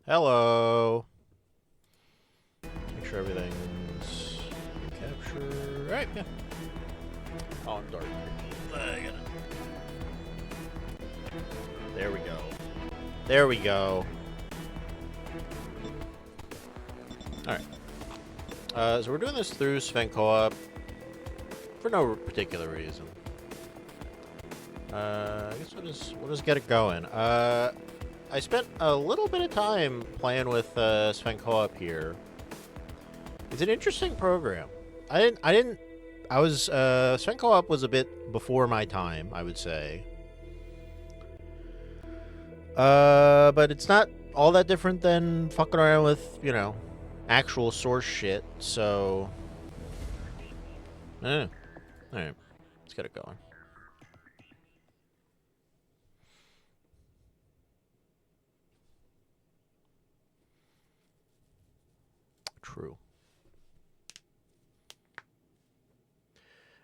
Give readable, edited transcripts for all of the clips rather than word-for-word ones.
Hello. Make sure everything's captured. Right, yeah. Oh, I'm dark. There we go. There we go. Alright. So we're doing this through Sven Co-op for no particular reason. I guess we'll just get it going. I spent a little bit of time playing with Sven Co-op here. It's an interesting program. Sven Co-op was a bit before my time, I would say. But it's not all that different than fucking around with, you know, actual source shit, so... Alright, let's get it going. True.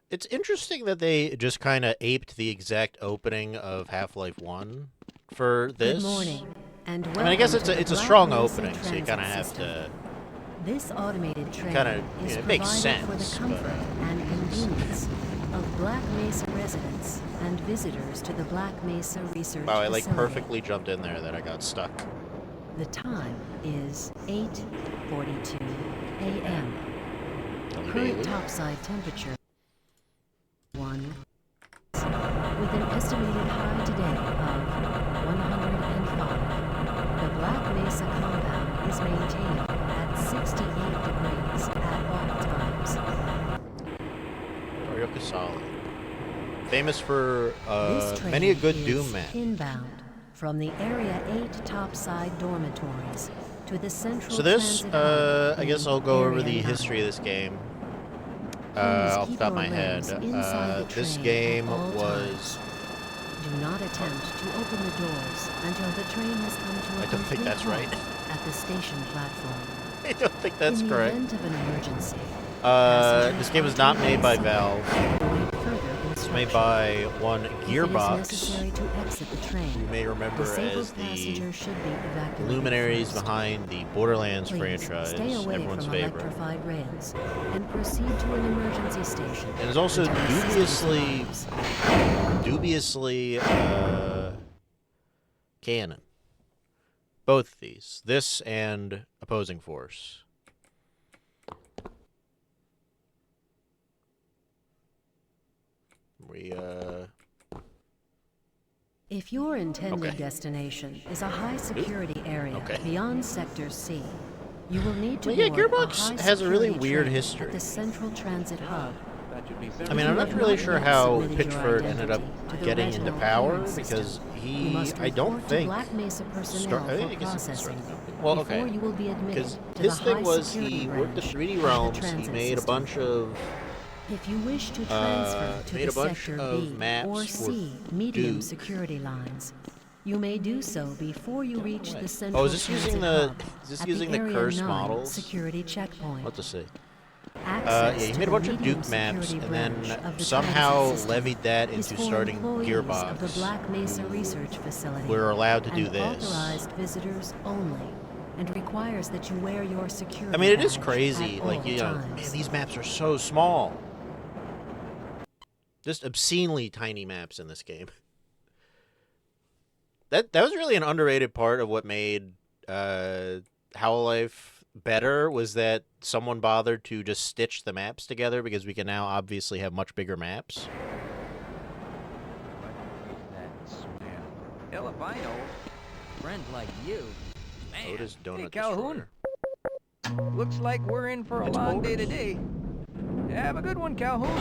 It's interesting that they just kind of aped the exact opening of Half-Life 1 for this. Good morning, and welcome. I mean, I guess it's a strong opening, so you kind of have to. This automated train is it makes provided for the sense, comfort but, and convenience of Black Mesa residents and visitors to the Black Mesa Research Wow, I Facility. perfectly jumped in there that I got stuck. The time is 8:42 a.m. Current topside temperature 1, with an estimated high today of 105. The Black Mesa compound is maintained at 68 degrees at all times. Mario Casale. Famous for This train many a good is Doom map. Inbound from the Area 8 topside dormitories to the central So this, transit hub I guess in I'll go over Area the 9. history of this game. Please Off the keep top of your my head. limbs inside the This train game at all was... times. Do not attempt to open the doors until the train has come to a I don't think complete that's halt right. at the station platform. I don't think that's In the correct. event of an emergency, This game was not made by Valve. await further It's made instruction. by one If it is Gearbox, necessary to exit the train, you may remember disabled as the passengers should be evacuated luminaries first. behind the Borderlands Please franchise, stay away everyone's from favorite. electrified rails and proceed to an emergency station. And is also until assistance dubiously canon. Both these. This and Opposing Force. If your intended Okay. destination is a high-security area Okay. beyond Sector C, you will need to Well, yeah, board Gearbox a has a really high-security weird train history. at the Central Transit Hub. I mean, I'm not really sure how Pitchford ended up getting into power, because I don't think... Black Mesa personnel I for guess it's processing well, before okay. you will be admitted Because to his the thing was high-security he worked at branch 3D of the Realms, he transit made a system. bunch of... If you wish to transfer to made the a bunch Sector of B maps or for C medium Duke. security lines, you may do so before you reach the Central Oh, is this using Transit the... Hub Is this at using the Area cursed 9 models? security checkpoint. What to see? Access Yeah, he to made a the bunch of medium Duke maps, security and then branch of the somehow transit system levied that is into for starting employees Gearbox. of the Black Mesa Research Facility. We're allowed to do and this. authorized visitors only, and requires that you wear your security I mean, it is badge crazy. at Like, all you know, times. man, these maps are so small. Just obscenely tiny maps in this game. That was really an underrated part of what made Half-Life better, was that someone bothered to just stitch the maps together, because we can now obviously have much bigger maps. Hell if I know. A friend like you. Man. Otis Donut Hey, Calhoun. Destroyer. Looks like we're in for a It's long day Otis. today. Have a good one, Calhoun.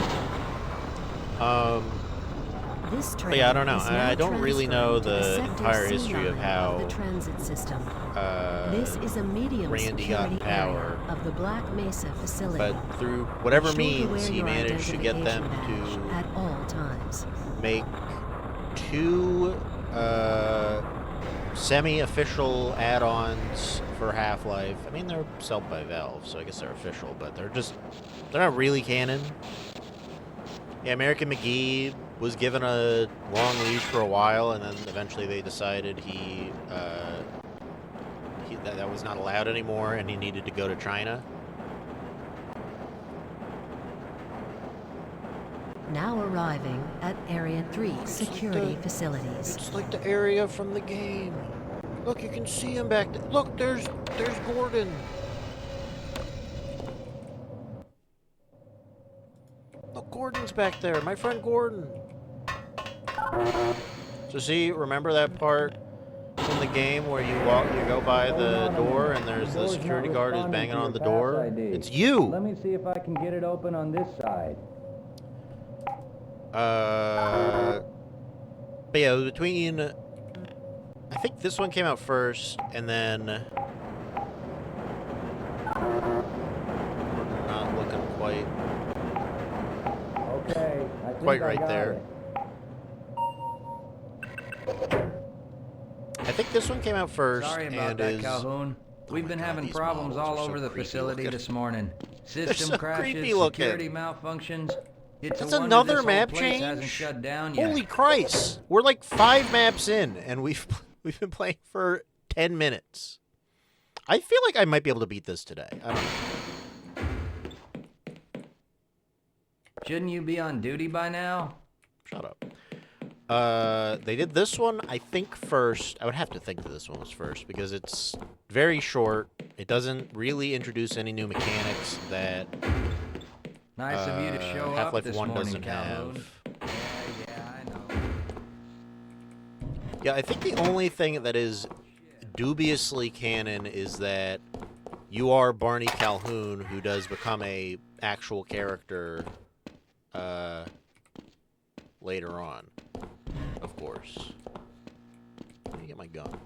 This train But yeah, I don't know. is now I don't really know transferring to the Sector entire C history of line how the transit system. This is a medium Randy got security power, area of the Black Mesa facility. but through whatever Be sure to means, wear he your managed to get them identification badge to at all times. make two semi-official add-ons for Half-Life. I mean, they're sold by Valve, so I guess they're official, but they're not really canon. Yeah, American McGee was given a long leash for a while, and then eventually they decided that was not allowed anymore, and he needed to go to China. Now arriving at Area 3 security facilities. It's like the area from the game. Look, you can see him back there. Look, there's Gordon. Look, Gordon's back there. My friend Gordon. So see, remember that part in the game where you go by the door and there's the security guard who's banging on the door? It's you. Let me see if I can get it open on this side. But yeah, it was between, I think this one came out first, and then we're not looking quite Okay, I think quite I right got there. it. I think this one came out first. Sorry about and that, is Calhoun. We've been God, having these problems models all are so over the creepy facility looking. this morning. System so crashes, creepy looking. security malfunctions. It's That's a wonder another this whole map place hasn't change? shut down yet. Holy Christ! We're like 5 maps in, and we've been playing for 10 minutes. I feel like I might be able to beat this today. I don't know. Shouldn't you be on duty by now? Shut up. They did this one, I think, first. I would have to think that this one was first, because it's very short. It doesn't really introduce any new mechanics that Nice of you to show up Half-Life this 1 morning, doesn't Calhoun. have. Yeah, I know. Yeah, I think the only thing that is dubiously canon is that you are Barney Calhoun, who does become a actual character later on, of course. Let me get my gun.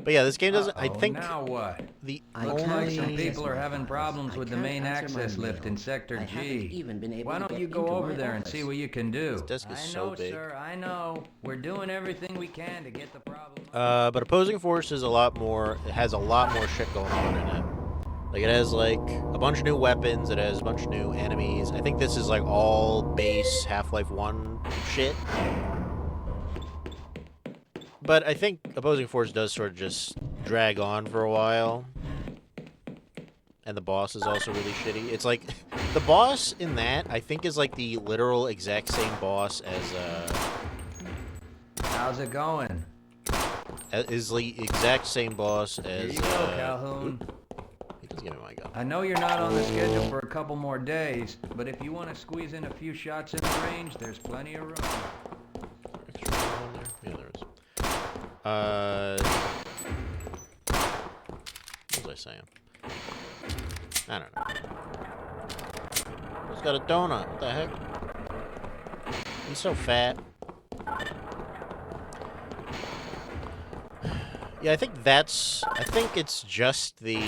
But yeah, this game doesn't. I think Now what? the Looks like some only people are having problems with the main access lift in Sector G. Why don't you go over there and see what you can do? This desk is I so know, big. sir, I know. We're doing everything we can to get the problem. But Opposing Force is a lot more. It has a lot more shit going on in it. Like, it has like a bunch of new weapons. It has a bunch of new enemies. I think this is like all base Half-Life 1 shit. But I think Opposing Force does sort of just drag on for a while. And the boss is also really shitty. It's like, the boss in that, I think, is like the literal exact same boss as, How's it going? is the exact same boss Here as, you go, Calhoun. He doesn't give me my gun. I know you're not on the schedule for a couple more days, but if you want to squeeze in a few shots in the range, there's plenty of room. Extra ammo in there? Yeah, there is. What was I saying? I don't know. He's got a donut. What the heck? He's so fat. Yeah, I think it's just the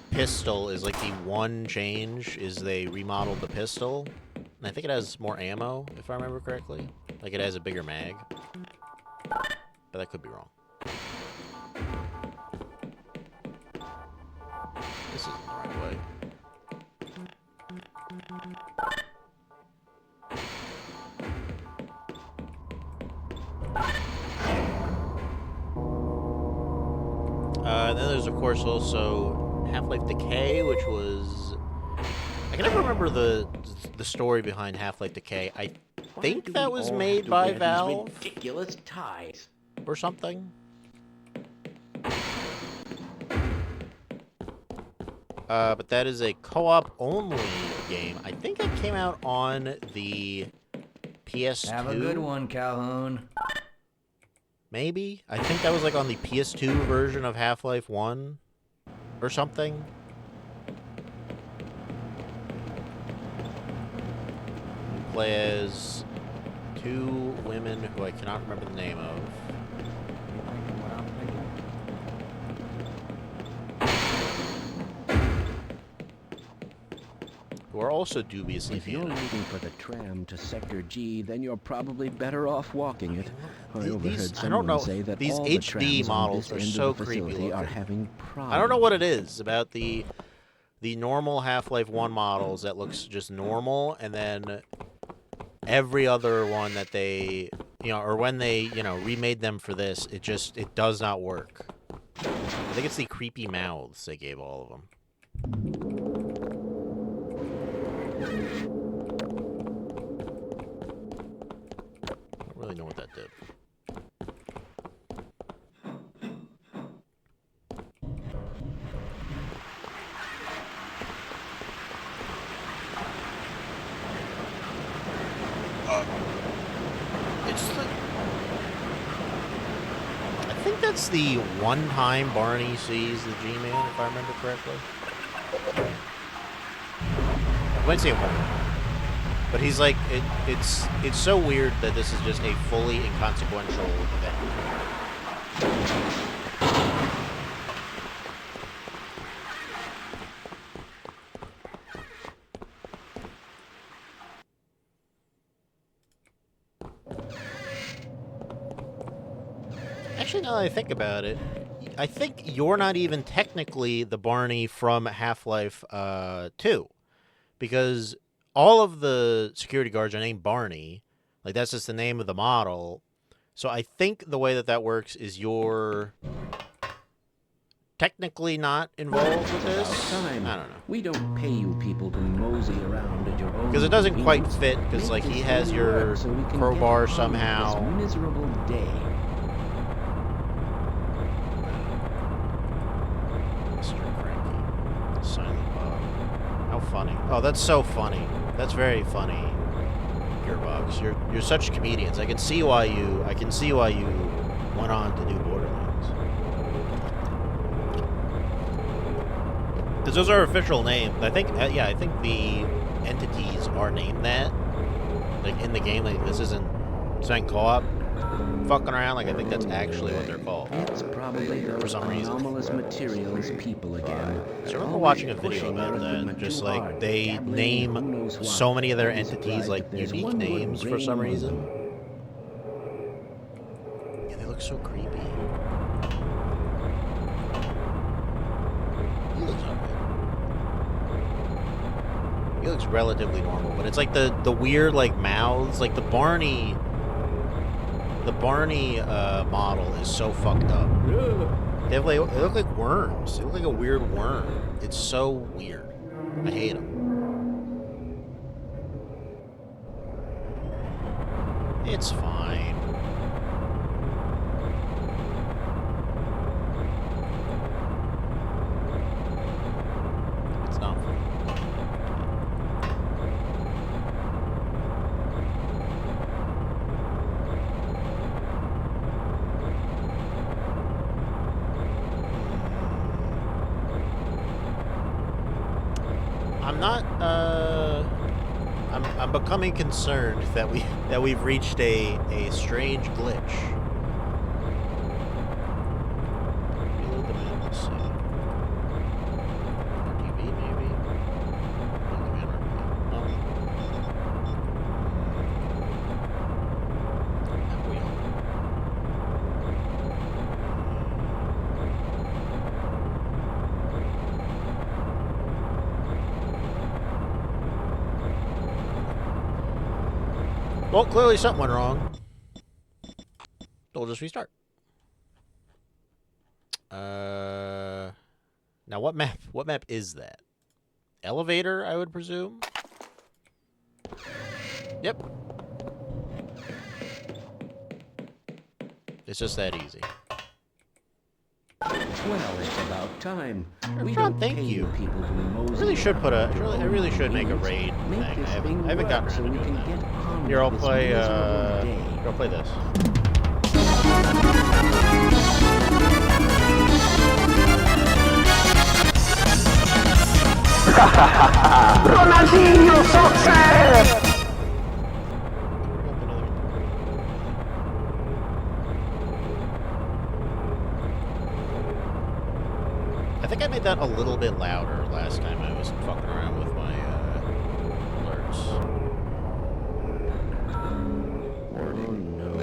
pistol is like the one change is they remodeled the pistol. And I think it has more ammo, if I remember correctly. Like, it has a bigger mag. But that could be wrong. This isn't the right way. Then there's, of course, also Half-Life Decay, which was... I can never remember the story behind Half-Life Decay. I think that was made by Valve Ridiculous ties. or something. But that is a co-op only game. I think it came out on the PS2. Have a good one, Calhoun. Maybe? I think that was like on the PS2 version of Half-Life 1 or something. You play as 2 women who I cannot remember the name of. Who are also dubiously If you're canon. waiting for the tram to Sector G, then you're probably better off walking it. I These- overheard I don't someone know. say that These all HD the trams models on are this end so of the creepy facility are looking. having problems. I don't know what it is about the normal Half-Life 1 models that looks just normal, and then every other one that they, or when they, remade them for this, it does not work. I think it's the creepy mouths they gave all of them. I don't really know what that did. I think that's the one time Barney sees the G-Man, if I remember correctly. I might say it more. But he's like, it's so weird that this is just a fully inconsequential event. Actually, now that I think about it, I think you're not even technically the Barney from Half-Life 2. Because all of the security guards are named Barney. Like, that's just the name of the model. So I think the way that works is you're technically not involved with this. I don't know. We don't pay you people to mosey around at your own. Because it doesn't quite fit, because, like, he has your crowbar somehow. This miserable day. Funny. Oh, that's so funny. That's very funny, Gearbox. You're such comedians. I can see why you went on to do Borderlands. Because those are official names. I think I think the entities are named that. Like in the game, like this isn't Sven Co-op fucking around. Like I think that's actually what they're called. It's probably those anomalous materials people again. So I remember watching a video about that. Just like they name so many of their entities like unique names for some reason. Yeah, they look so creepy. He looks alright. He looks relatively normal, but it's like the weird like mouths, like the Barney model is so fucked up. They look like worms. They look like a weird worm. It's so weird. I hate them. It's fine. It's not fun. I'm becoming concerned that we've reached a strange glitch. Reload the map, let's see. RTV maybe? Reload the map, RTV. Oh. Map wheel. Well, clearly something went wrong. We'll just restart. Now what map is that? Elevator, I would presume? Yep. It's just that easy. Well, it's about time. We John, don't thank pay you. People to mosey I really should put around a. at your I really own should make a convenience. raid Make thing. I this haven't thing gotten work so around we to doing can that. get on Here, I'll with this play. miserable day. Here, I'll play this. Ronaldinho success! I think I made that a little bit louder last time I was fucking around with my alerts. Oh no.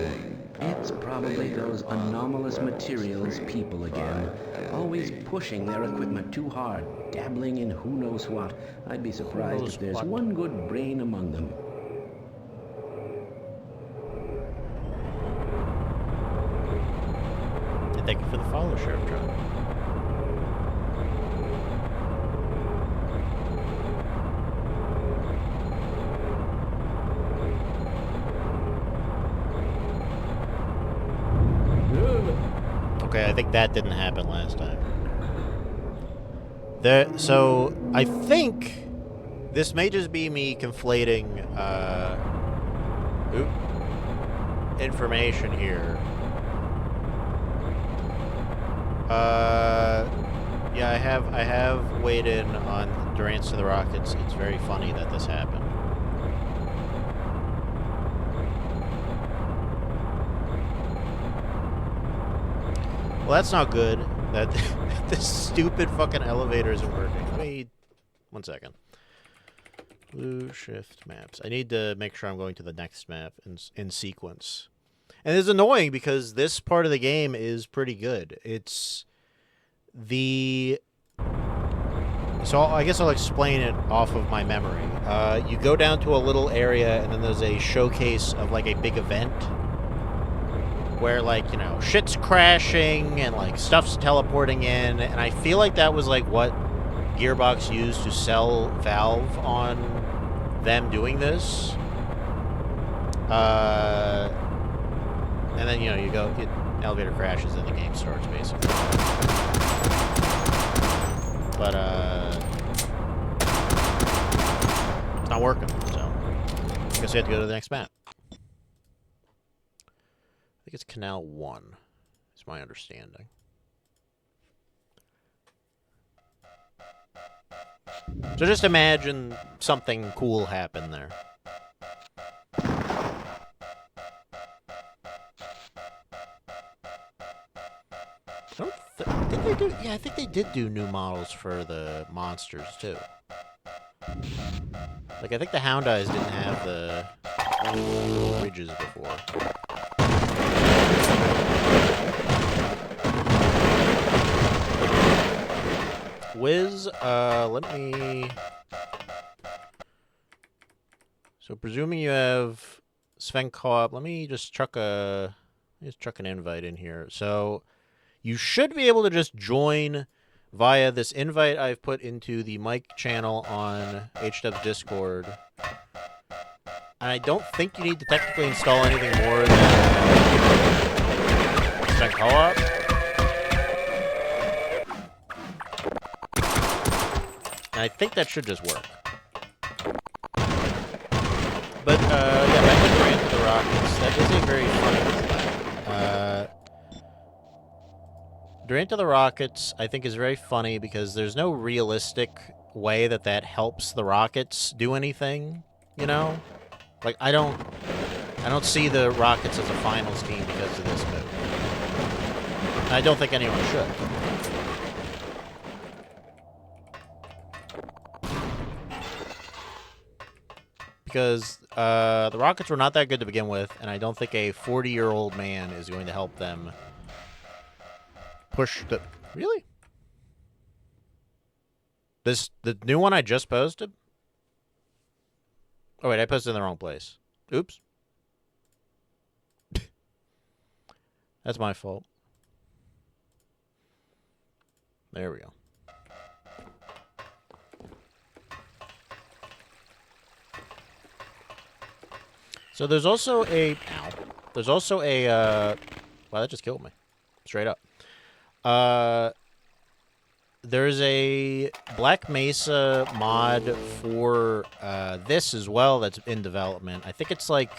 It's probably those anomalous materials people again. Always pushing their equipment too hard, dabbling in who knows what. I'd be surprised if there's one good brain among them. follow Sheriff John. Okay, I think that didn't happen last time. So I think this may just be me conflating information here. Yeah, I have weighed in on Durance to the Rockets. It's very funny that this happened. Well, that's not good. That this stupid fucking elevator isn't working. Let me... 1 second. Blue shift maps. I need to make sure I'm going to the next map in sequence. And it's annoying because this part of the game is pretty good. It's the... So I guess I'll explain it off of my memory. You go down to a little area and then there's a showcase of like a big event where, like, you know, shit's crashing and, like, stuff's teleporting in. And I feel like that was, like, what Gearbox used to sell Valve on them doing this. And then, you know, you go, elevator crashes and the game starts, basically. But, it's not working, so I guess we have to go to the next map. I think it's Canal 1, is my understanding. So just imagine something cool happened there. Did they do? Yeah, I think they did do new models for the monsters too. Like, I think the Hound Eyes didn't have the ridges before. Wiz, let me... So, presuming you have Sven Co-op, let me just chuck an invite in here. So, you should be able to just join via this invite I've put into the mic channel on HW's Discord. And I don't think you need to technically install anything more than Sven Co-op. And I think that should just work. But, yeah, back to Durance to the Rockets. That is a very funny thing. Durance to the Rockets, I think, is very funny because there's no realistic way that helps the Rockets do anything, you know? Like, I don't see the Rockets as a finals team because of this move. And I don't think anyone should. Because the Rockets were not that good to begin with, and I don't think a 40-year-old man is going to help them push the... Really? The new one I just posted? Oh, wait, I posted in the wrong place. Oops. That's my fault. There we go. So there's also a... Ow. There's also a... Wow, that just killed me. Straight up. There's a Black Mesa mod for this as well that's in development. I think it's like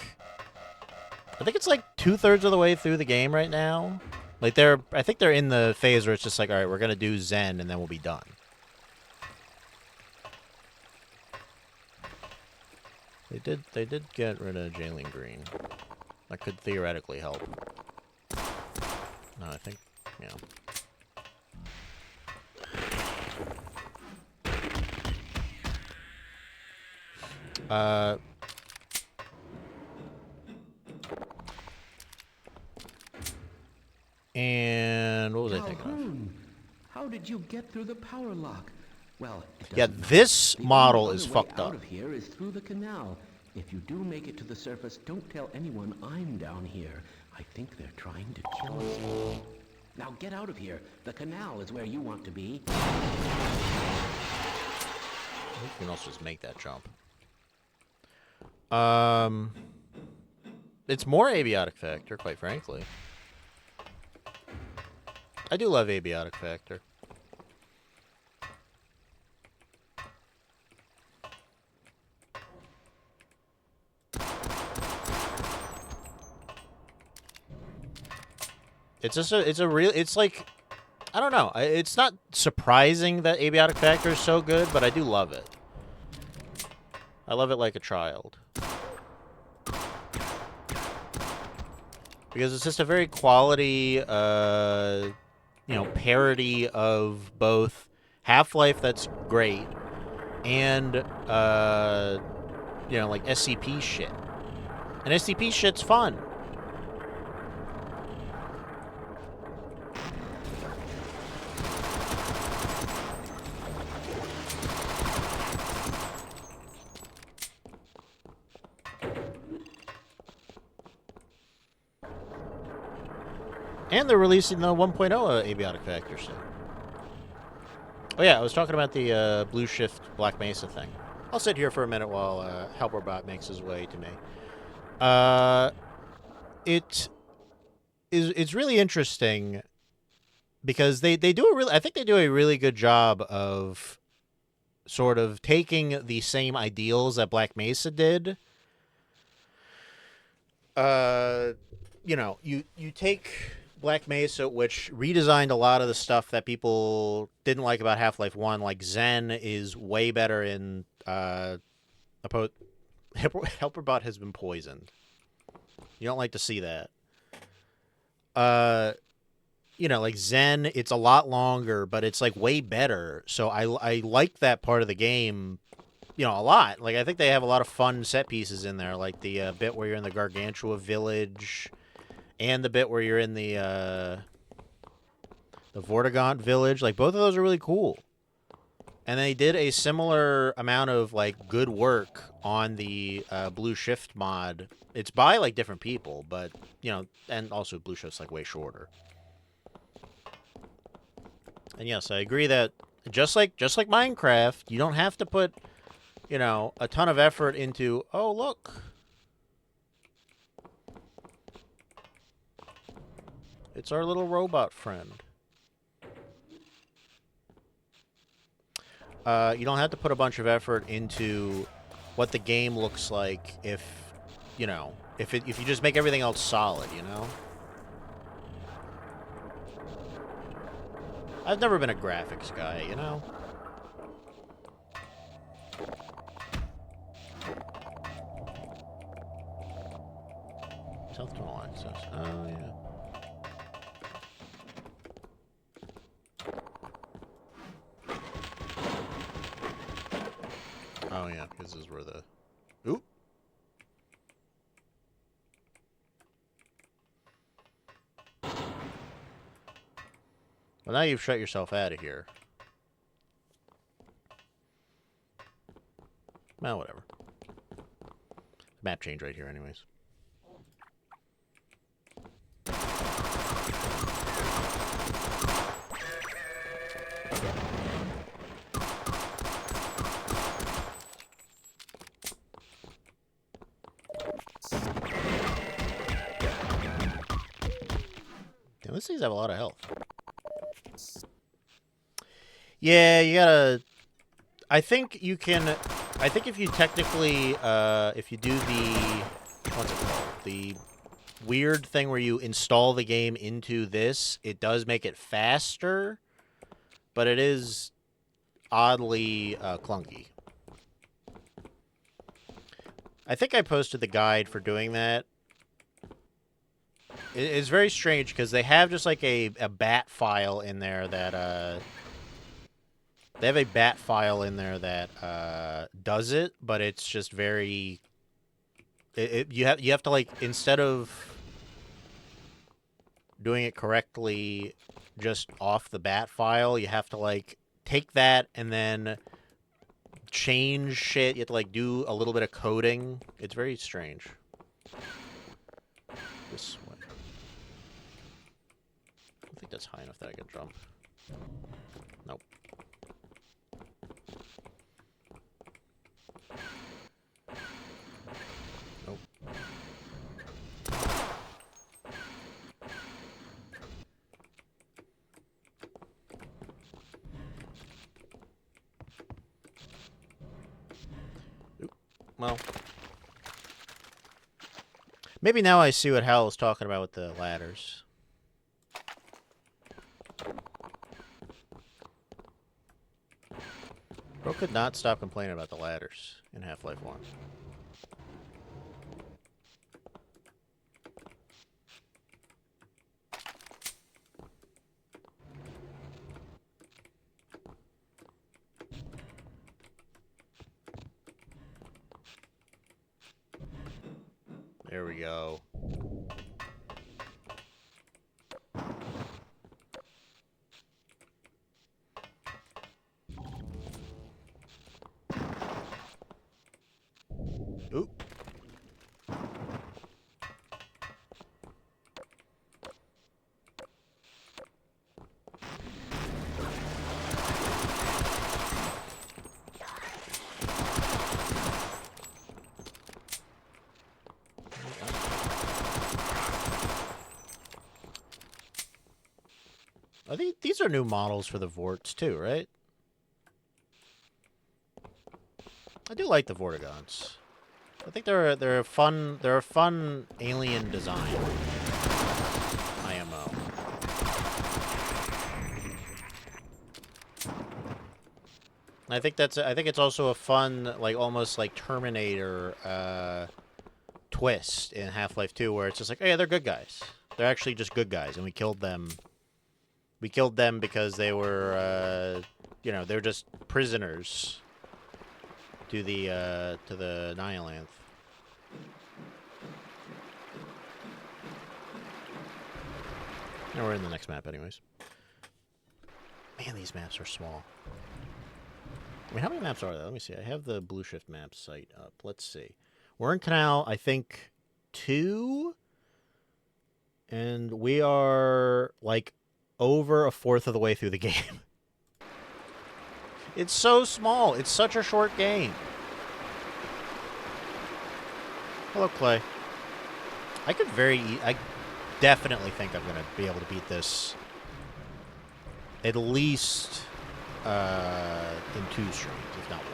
2/3 of the way through the game right now. Like I think they're in the phase where it's just like, all right, we're gonna do Zen and then we'll be done. They did get rid of Jalen Green. That could theoretically help. No, I think, yeah. And what was I thinking of? How did you get through the power lock? Well, yeah, this model is fucked up. Out of here is through the canal. If you do make it to the surface, don't tell anyone I'm down here. I think they're trying to kill us. Now get out of here. The canal is where you want to be. You can also just make that jump. It's more Abiotic Factor, quite frankly. I do love Abiotic Factor. It's just it's like, I don't know. It's not surprising that Abiotic Factor is so good, but I do love it. I love it like a child. Because it's just a very quality, parody of both Half-Life that's great and, like SCP shit. And SCP shit's fun. And they're releasing the 1.0 Abiotic Factor soon. Oh yeah, I was talking about the Blue Shift Black Mesa thing. I'll sit here for a minute while Helperbot makes his way to me. It's really interesting because they do I think they do a really good job of sort of taking the same ideals that Black Mesa did. You take Black Mesa, which redesigned a lot of the stuff that people didn't like about Half-Life 1. Like, Zen is way better in... Helperbot has been poisoned. You don't like to see that. Like, Zen, it's a lot longer, but it's, like, way better. So I like that part of the game, a lot. Like, I think they have a lot of fun set pieces in there, like the bit where you're in the Gargantua village... And the bit where you're in the Vortigaunt village. Like, both of those are really cool. And they did a similar amount of, like, good work on the Blue Shift mod. It's by, like, different people, but, and also Blue Shift's, like, way shorter. And yes, I agree that just like Minecraft, you don't have to put, a ton of effort into, oh, look. It's our little robot friend. You don't have to put a bunch of effort into what the game looks like if you just make everything else solid, I've never been a graphics guy, Self-tunnel access. Oh, yeah. Oh, yeah, because this is where the... Ooh! Well, now you've shut yourself out of here. Well, whatever. Map change right here anyways. These things have a lot of health. Yeah, you gotta... I think you can... I think if you technically... if you do the... What's it called? The weird thing where you install the game into this, it does make it faster, but it is oddly clunky. I think I posted the guide for doing that. It's very strange because they have just like a bat file in there that they have a bat file in there that does it, but it's just very you have to, like, instead of doing it correctly just off the bat file, you have to, like, take that and then change shit. You have to, like, do a little bit of coding. It's very strange. This way. I don't think that's high enough that I can jump. Nope. Nope. Oop. Well. Maybe now I see what Hal was talking about with the ladders. Bro could not stop complaining about the ladders in Half-Life 1. There we go. Oop. These are new models for the Vorts too, right? I do like the Vortigons. I think they're a fun alien design. IMO. I think it's also a fun, like almost like Terminator twist in Half-Life 2 where it's just like, oh yeah, they're good guys. They're actually just good guys and we killed them. We killed them because they were you know, they're just prisoners to the Nihilanth. And we're in the next map anyways. Man, these maps are small. I mean, how many maps are there? Let me see. I have the Blue Shift map site up. Let's see. We're in Canal, I think, 2. And we are, like, over a fourth of the way through the game. It's so small. It's such a short game. Hello, Clay. I definitely think I'm going to be able to beat this at least in 2 streams, if not 1.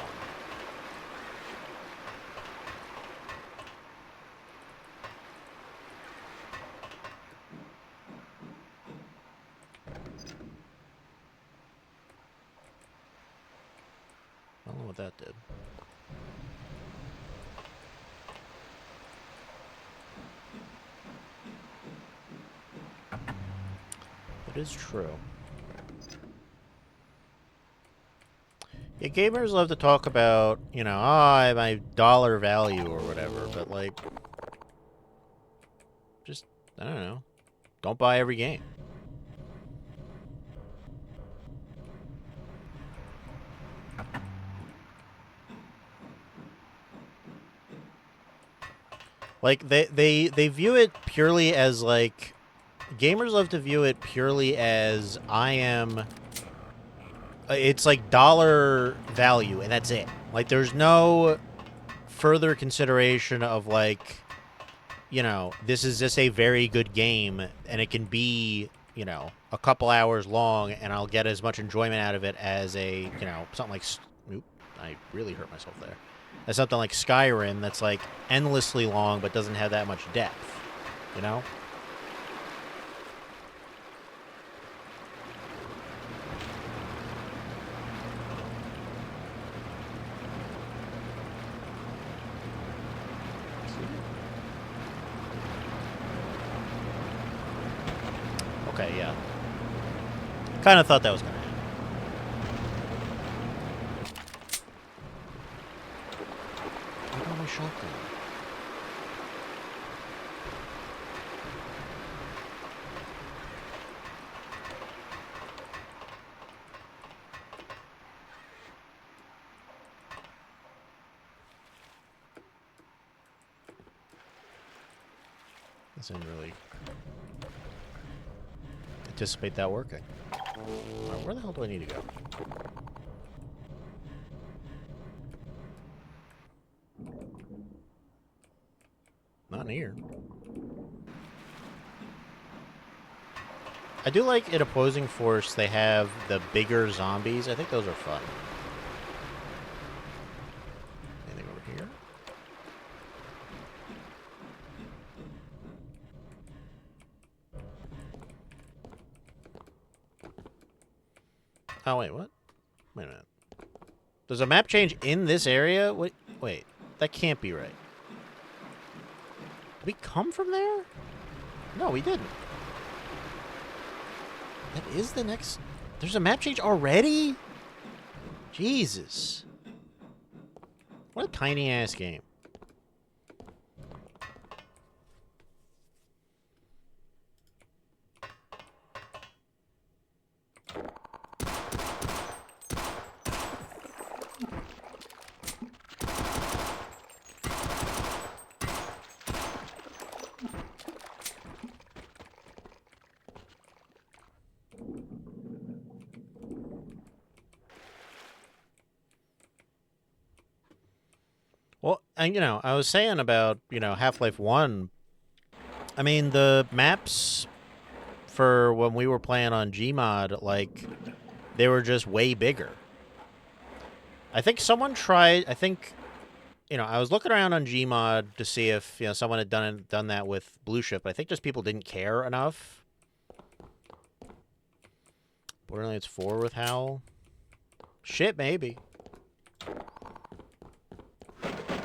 I don't know what that did. It is true. Yeah, gamers love to talk about, you know, my dollar value or whatever, but like, just, I don't know, don't buy every game. Like, they view it purely as, like, gamers love to view it purely as, I am, it's like dollar value, and that's it. Like, there's no further consideration of, like, you know, this is just a very good game, and it can be, you know, a couple hours long, and I'll get as much enjoyment out of it as a, you know, something like, oop, I really hurt myself there. As something like Skyrim that's, like, endlessly long, but doesn't have that much depth, you know? Okay, yeah. Kind of thought that was going to happen. I got my shotgun. This isn't really... anticipate that working. Alright, where the hell do I need to go? Not here. I do like in Opposing Force they have the bigger zombies. I think those are fun. Anything over here? Oh, wait, what? Wait a minute. Does a map change in this area? Wait, that can't be right. Did we come from there? No, we didn't. That is the next... There's a map change already? Jesus. What a tiny-ass game. Well, and, you know, I was saying about, you know, Half-Life 1. I mean, the maps for when we were playing on Gmod, like, they were just way bigger. I think someone tried, you know, I was looking around on Gmod to see if, you know, someone had done that with Blue Shift, but I think just people didn't care enough. Borderlands 4 with HAL? Shit, maybe.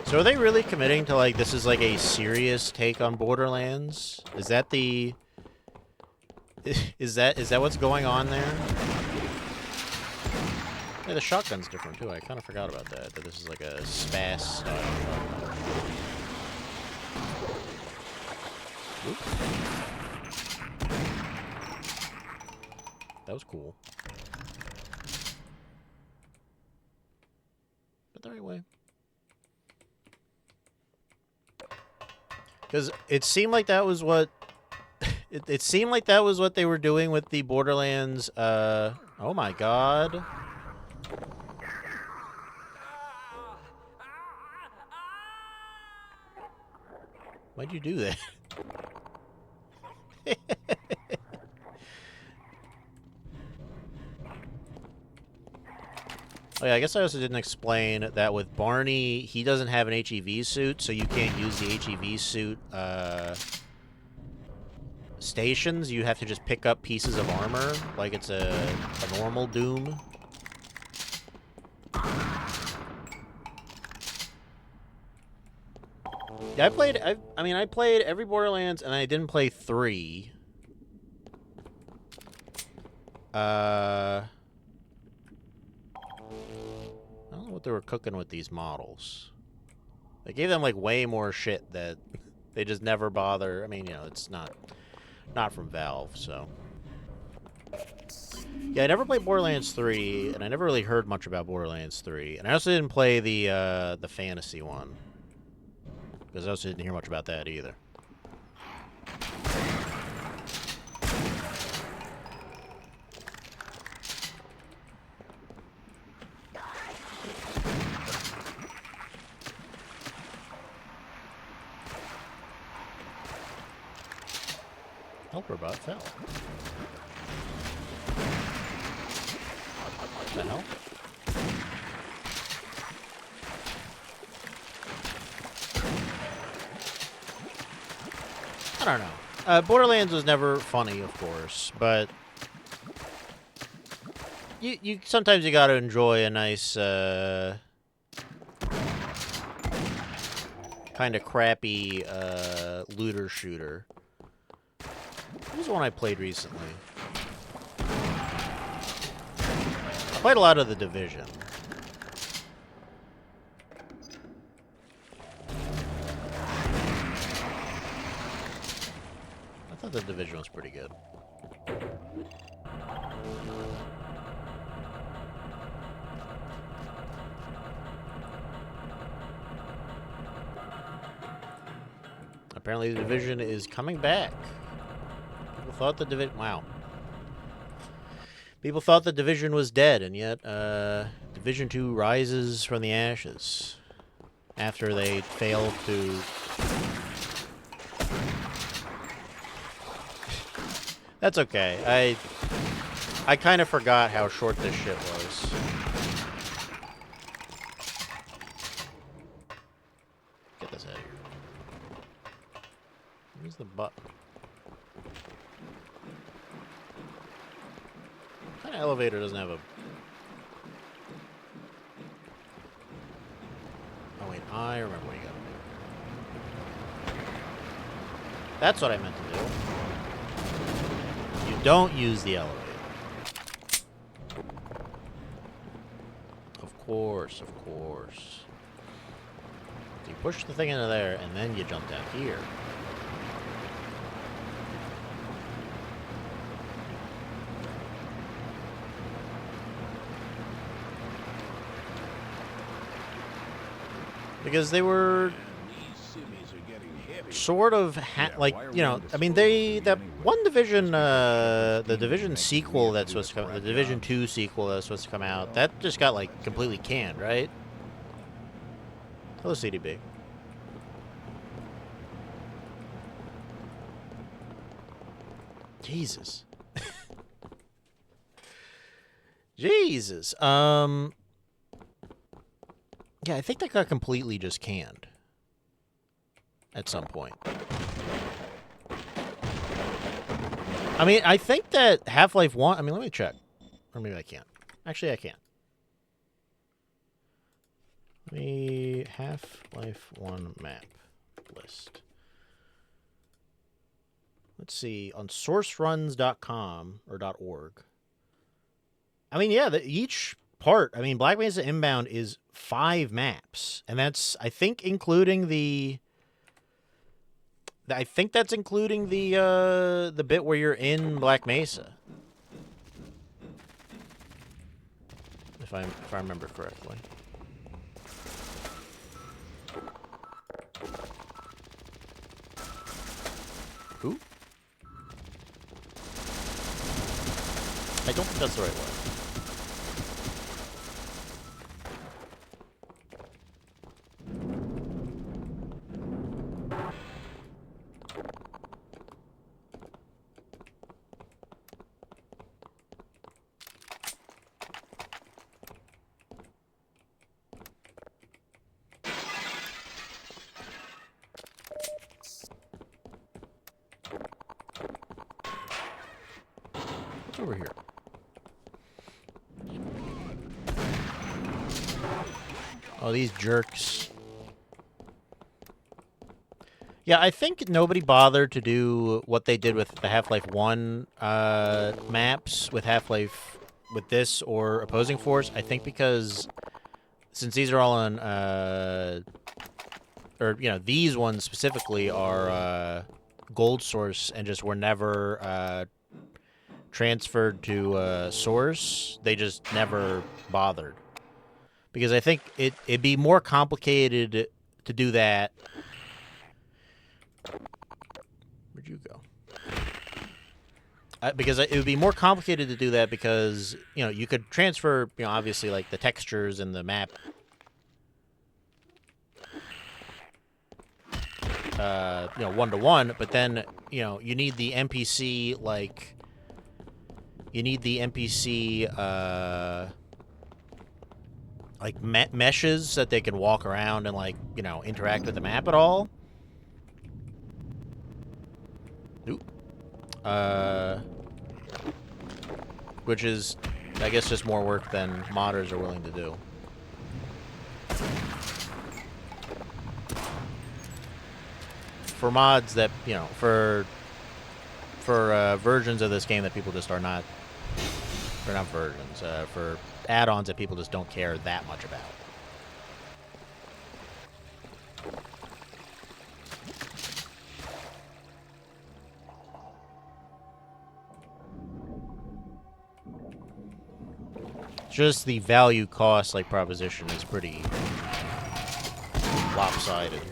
So are they really committing to, like, this is, like, a serious take on Borderlands? Is that the... Is that what's going on there? Yeah, the shotgun's different, too. I kind of forgot about that. That this is, like, a SPAS style shotgun. Oops. That was cool. But the right way. Because it seemed like that was what... It seemed like that was what they were doing with the Borderlands, oh my god. Why'd you do that? Oh yeah, I guess I also didn't explain that with Barney, he doesn't have an HEV suit, so you can't use the HEV suit stations. You have to just pick up pieces of armor, like it's a normal Doom. Yeah, I played every Borderlands, and I didn't play 3. I don't know what they were cooking with these models. They gave them, like, way more shit that they just never bother. I mean, you know, it's not from Valve, so. Yeah, I never played Borderlands 3, and I never really heard much about Borderlands 3. And I also didn't play the fantasy one. Because I also didn't hear much about that either. Helper bot fell. What the hell? I don't know. Borderlands was never funny, of course, but you sometimes you gotta enjoy a nice kind of crappy looter shooter. What was the one I played recently? I played a lot of The Division. I thought The Division was pretty good. Apparently The Division is coming back. People thought The Division... Wow. People thought the Division was dead, and yet Division 2 rises from the ashes after they failed to... That's okay. I kind of forgot how short this shit was. Get this out of here. Where's the button? What kind of elevator doesn't have a... Oh wait, I remember what you gotta do. That's what I meant to do. You don't use the elevator. Of course, of course. So you push the thing into there, and then you jump down here. Because they were sort of like, you know, I mean, that one Division, the Division sequel that's supposed to come, the Division 2 sequel that's supposed to come out, that just got like completely canned, right? Hello, CDB. Jesus. Jesus. Yeah, I think that got completely just canned at some point. I mean, I think that Half-Life 1... I mean, let me check. Or maybe I can't. Actually, I can't. Let me... Half-Life 1 map list. Let's see. On sourceruns.com or .org. I mean, yeah, each part... I mean, Black Mesa Inbound is 5 maps. And that's, I think, including the... I think that's including the bit where you're in Black Mesa, if I remember correctly. Who? I don't think that's the right one. Over here. Oh, these jerks. Yeah, I think nobody bothered to do what they did with the Half-Life 1 maps with Half-Life with this or Opposing Force. I think because since these are all on or you know, these ones specifically are Gold Source and just were never transferred to Source, they just never bothered. Because I think it'd be more complicated to do that. Where'd you go? Because it would be more complicated to do that because, you know, you could transfer, you know, obviously, like, the textures and the map. You know, one-to-one, but then, you know, you need the NPC, like... You need the NPC, like, meshes so that they can walk around and, like, you know, interact with the map at all. Oop. Which is, I guess, just more work than modders are willing to do. For mods that, you know, for versions of this game that people just are not... Or not versions, for add-ons that people just don't care that much about. Just the value cost like proposition is pretty lopsided.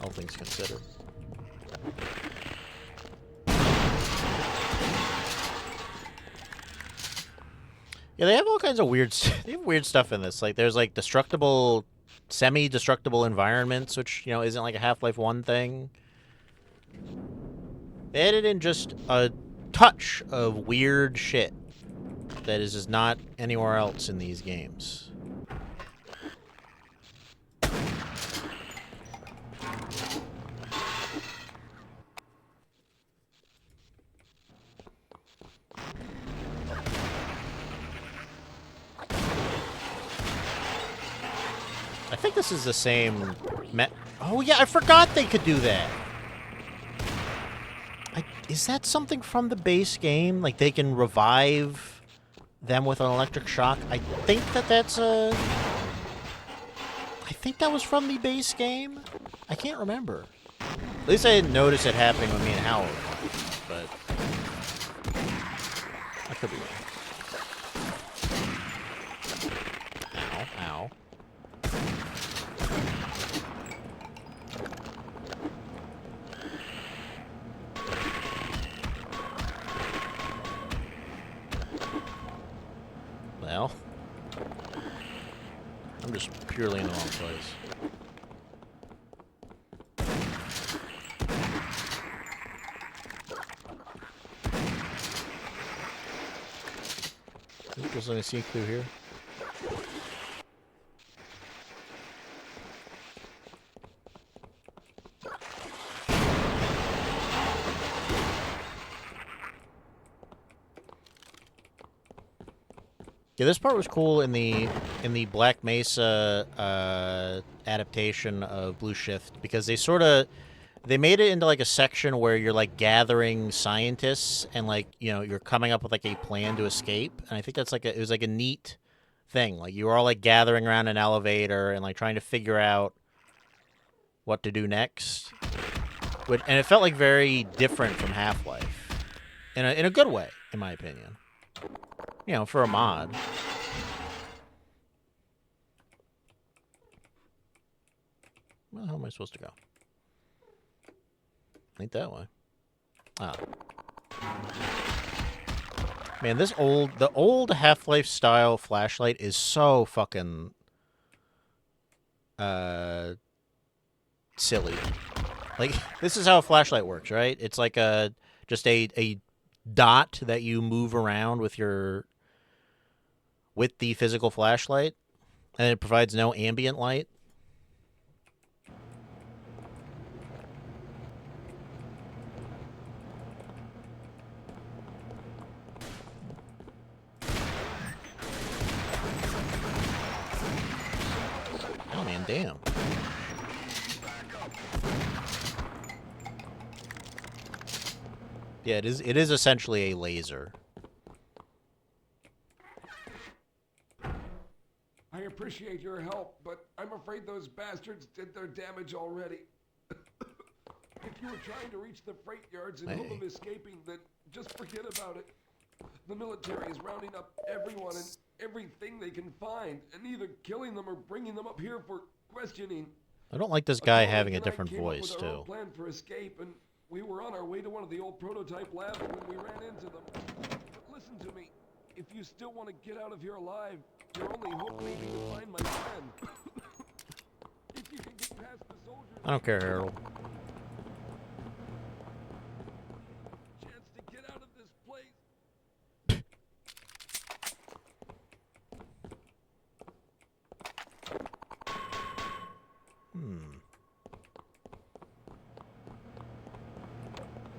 All things consider. Yeah, they have all kinds of weird. They have weird stuff in this. Like, there's like destructible, semi-destructible environments, which isn't like a Half-Life 1 thing. They added in just a touch of weird shit that is just not anywhere else in these games. I think this is the same... Oh, yeah, I forgot they could do that. Is that something from the base game? Like, they can revive them with an electric shock? I think that's a... I think that was from the base game? I can't remember. At least I didn't notice it happening when me and Howard were playing, but... I could be wrong. Ow, ow. Well, I'm just purely in the wrong place. I think there's any sea clue here. Yeah, this part was cool in the Black Mesa adaptation of Blue Shift, because they made it into like a section where you're like gathering scientists and like you're coming up with like a plan to escape, and I think that's it was like a neat thing. Like you were all like gathering around an elevator and like trying to figure out what to do next, and it felt like very different from Half-Life in a good way, in my opinion. For a mod. Well, how am I supposed to go? Ain't that way. Ah. Man, the old Half-Life style flashlight is so fucking silly. Like, this is how a flashlight works, right? It's like just a dot that you move around with the physical flashlight, and it provides no ambient light. Oh man, damn. Yeah, it is essentially a laser. I appreciate your help, but I'm afraid those bastards did their damage already. If you were trying to reach the freight yards in hope of escaping, then just forget about it. The military is rounding up everyone and everything they can find, and either killing them or bringing them up here for questioning. I don't like this guy having a different voice, too. Plan for escape, and we were on our way to one of the old prototype labs when we ran into them. But listen to me. If you still want to get out of here alive, your only hope may be to find my friend. If you can get past the soldiers... I don't care, Harold. Chance to get out of this place.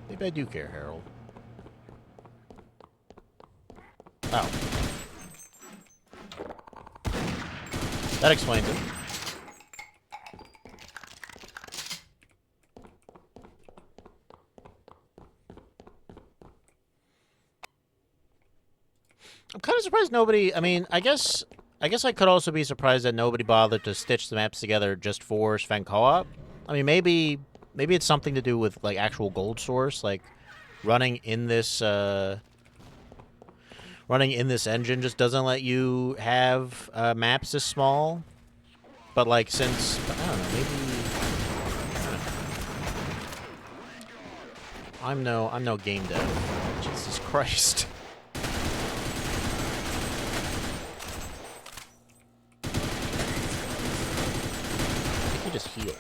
Maybe I do care, Harold. Oh. That explains it. I'm kind of surprised nobody... I mean, I guess I could also be surprised that nobody bothered to stitch the maps together just for Sven Co-op. I mean, maybe it's something to do with, like, actual gold source, like, running in this engine just doesn't let you have maps this small. But, like, since... I don't know, maybe... I'm no game dev. Jesus Christ. I think he just healed.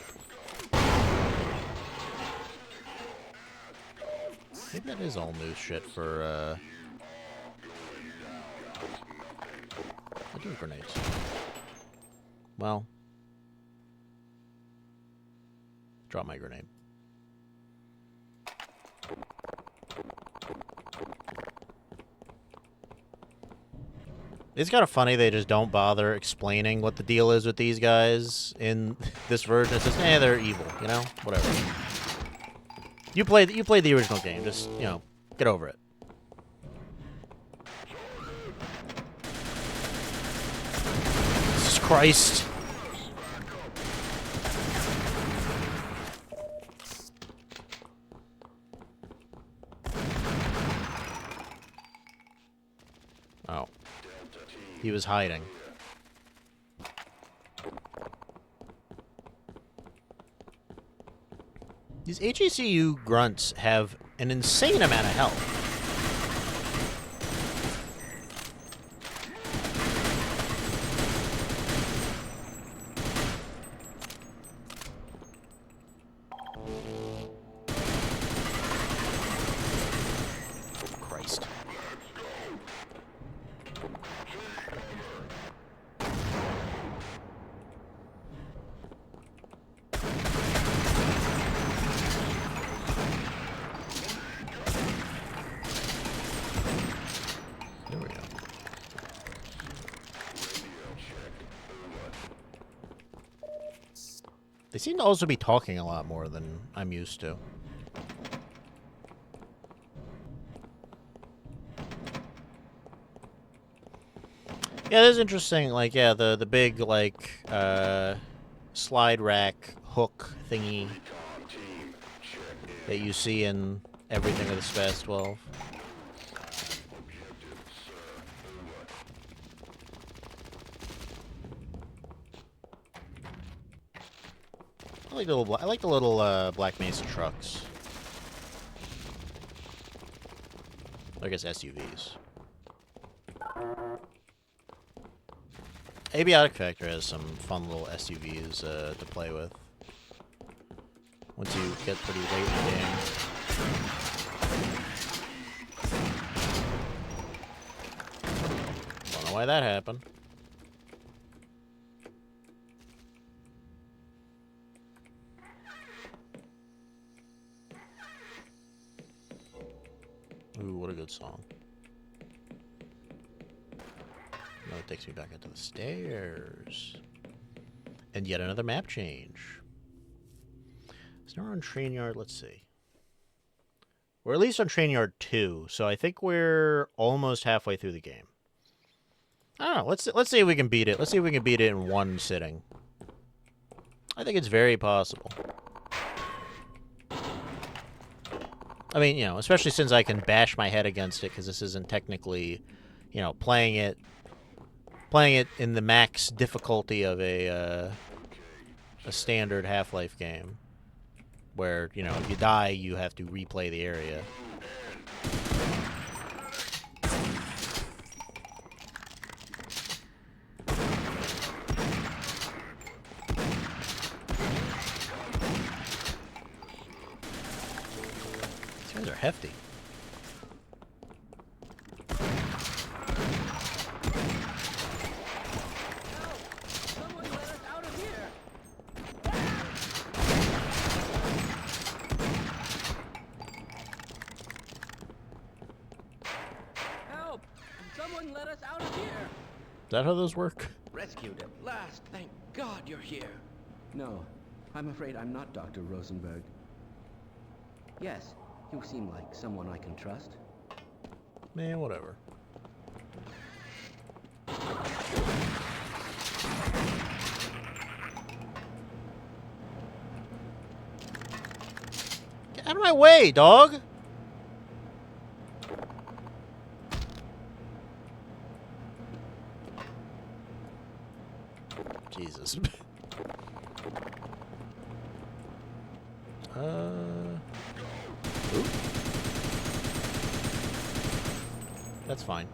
Maybe that is all new shit for, I do have grenades. Well. Drop my grenade. It's kind of funny they just don't bother explaining what the deal is with these guys in this version. It's just, they're evil, you know? Whatever. You played the original game. Just, you know, get over it. Jesus Christ. Oh. He was hiding. These HECU grunts have an insane amount of health. Christ. There we go. They seem to also be talking a lot more than I'm used to. Yeah, this is interesting. Like, yeah, the big, like, slide rack hook thingy that you see in everything with the Spaz 12. I like the little Black Mesa trucks. I guess SUVs. Abiotic Factory has some fun little SUVs to play with. Once you get pretty late in the game. Don't know why that happened. Ooh, what a good song. Now it takes me back into the stairs. And yet another map change. So now we're on Train Yard, let's see. We're at least on Train Yard 2, so I think we're almost halfway through the game. I don't know, let's see if we can beat it. Let's see if we can beat it in one sitting. I think it's very possible. I mean, you know, especially since I can bash my head against it, because this isn't technically, you know, playing it in the max difficulty of a standard Half-Life game, where, you know, if you die, you have to replay the area. These guys are hefty. Is that how those work? Rescued at last. Thank God you're here. No, I'm afraid I'm not Dr. Rosenberg. Yes, you seem like someone I can trust. Man, whatever. Get out of my way, dog! Jesus. Oop. That's fine.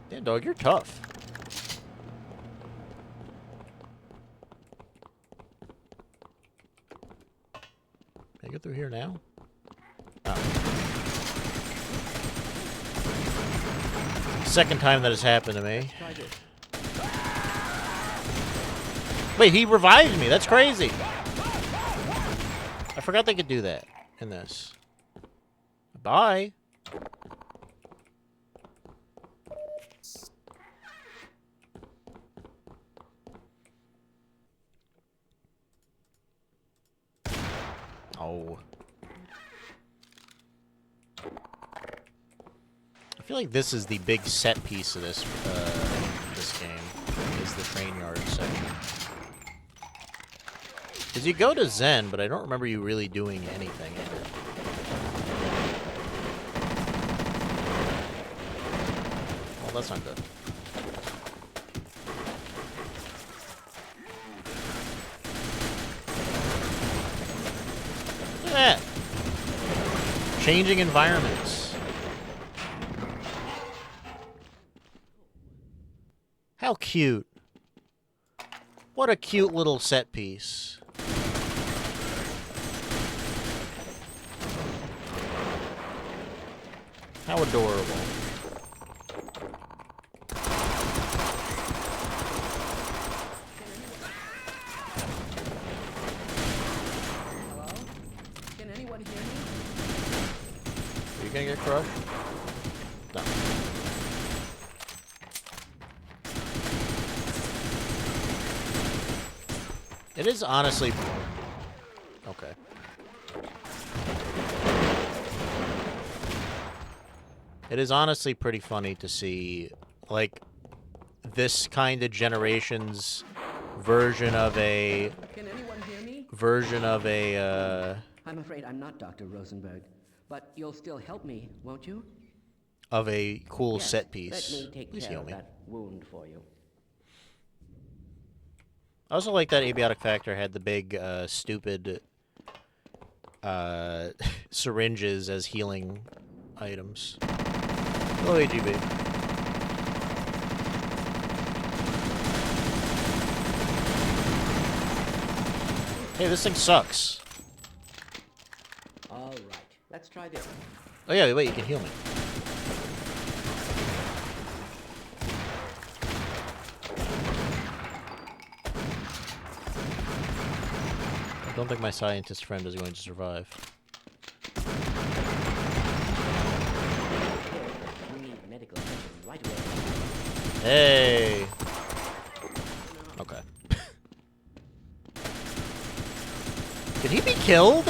Damn, dog, you're tough. Can I get through here now? Oh. Second time that has happened to me. Wait, he revived me. That's crazy. I forgot they could do that in this. Bye. Oh. I feel like this is the big set piece of this this game, is the train yard section. Because you go to Zen, but I don't remember you really doing anything in it. Well, that's not good. Look at that! Changing environments. How cute. What a cute little set piece. How adorable. Hello? Can anyone hear me? Are you gonna get crushed? No. It is honestly... Okay. It is honestly pretty funny to see, like, this kind of generation's version of a... Can anyone hear me? Version of a, I'm afraid I'm not Dr. Rosenberg, but you'll still help me, won't you? of a cool Yes, set piece. Let me take Please care heal of me. that wound for you. I also like that Abiotic Factor had the big, stupid, syringes as healing items. Hello, AGB. Hey, this thing sucks. All right, let's try this. Oh yeah, wait, you can heal me. I don't think my scientist friend is going to survive. We need medical attention right away. Hey! Okay. Did he be killed?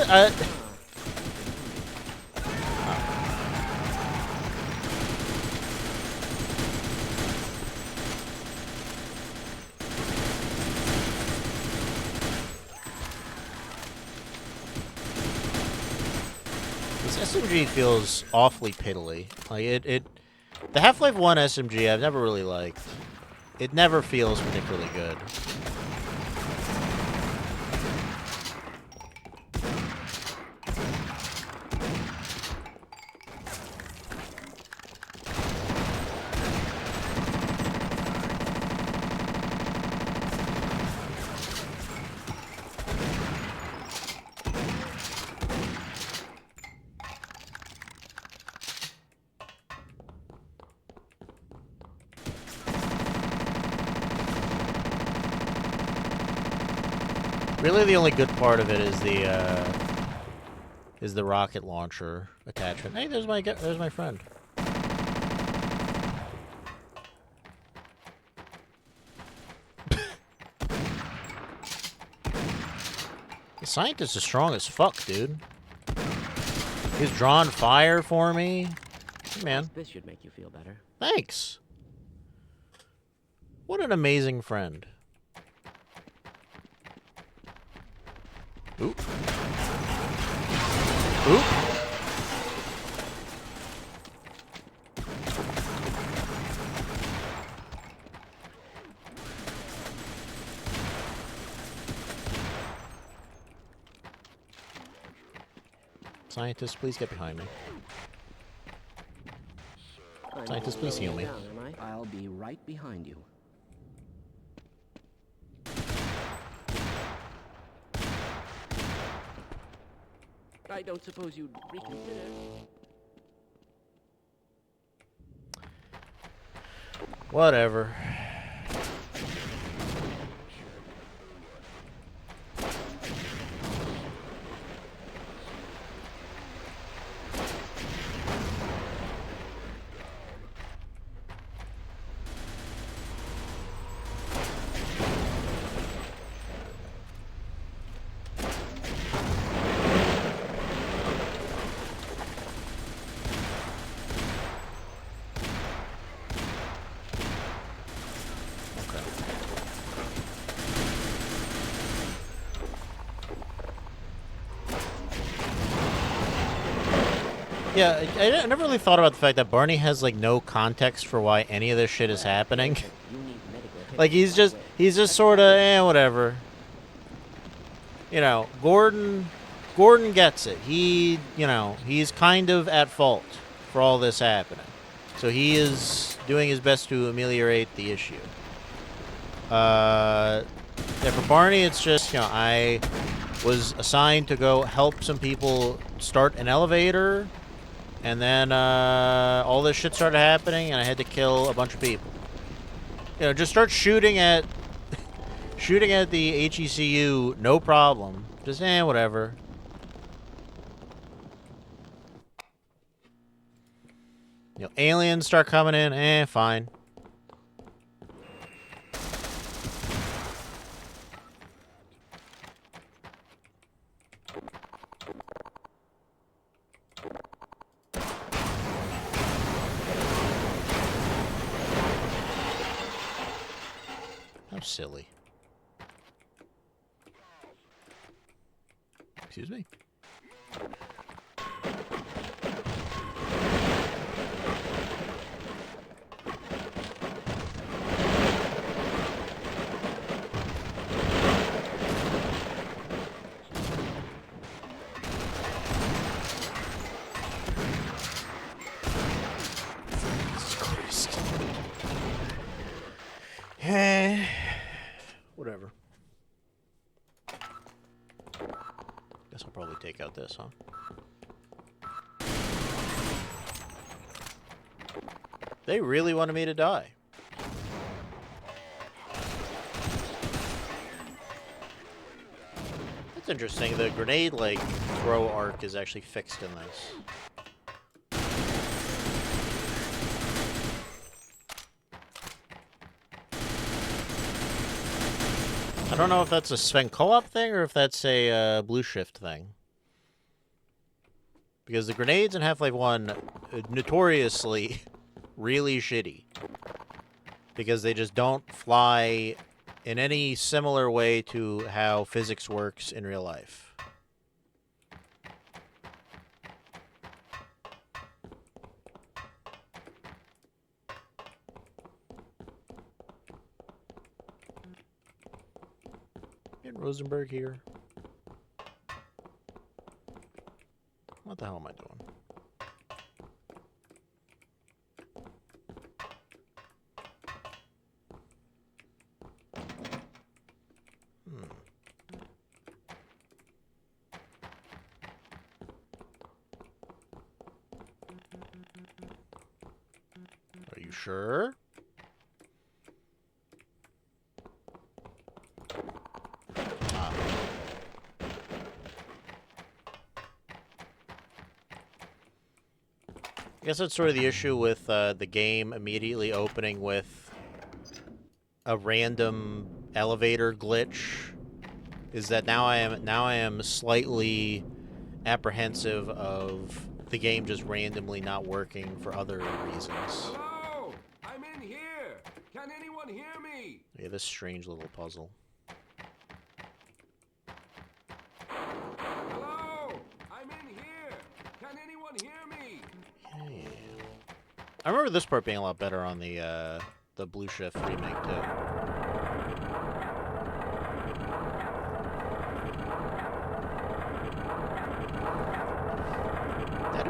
This SMG feels awfully piddly. Like, the Half-Life 1 SMG I've never really liked. It never feels particularly good. Really, the only good part of it is the rocket launcher attachment. Hey, there's my friend. The scientist is strong as fuck, dude. He's drawn fire for me. Hey, man. This should make you feel better. Thanks. What an amazing friend. Oop. Oop. Scientist, please get behind me. Scientist, please heal me. I'll be right behind you. I don't suppose you'd reconsider. Whatever. Yeah, I never really thought about the fact that Barney has, like, no context for why any of this shit is happening. Like, he's just sort of, whatever. You know, Gordon gets it. He's kind of at fault for all this happening. So he is doing his best to ameliorate the issue. Yeah, for Barney, it's just, I was assigned to go help some people start an elevator. And then all this shit started happening, and I had to kill a bunch of people. Just start shooting at the HECU, no problem. Just whatever. Aliens start coming in, fine. Silly. Excuse me. Whatever. Guess I'll probably take out this, huh? They really wanted me to die. That's interesting. The grenade, throw arc is actually fixed in this. I don't know if that's a Sven co-op thing or if that's a Blue Shift thing. Because the grenades in Half-Life 1 notoriously really shitty. Because they just don't fly in any similar way to how physics works in real life. Rosenberg here. What the hell am I doing? Are you sure? I guess that's sort of the issue with the game immediately opening with a random elevator glitch. Is that now I am slightly apprehensive of the game just randomly not working for other reasons. Hello, I'm in here. Can anyone hear me? Yeah, this strange little puzzle. Hello, I'm in here. Can anyone hear me? I remember this part being a lot better on the Blue Shift remake too.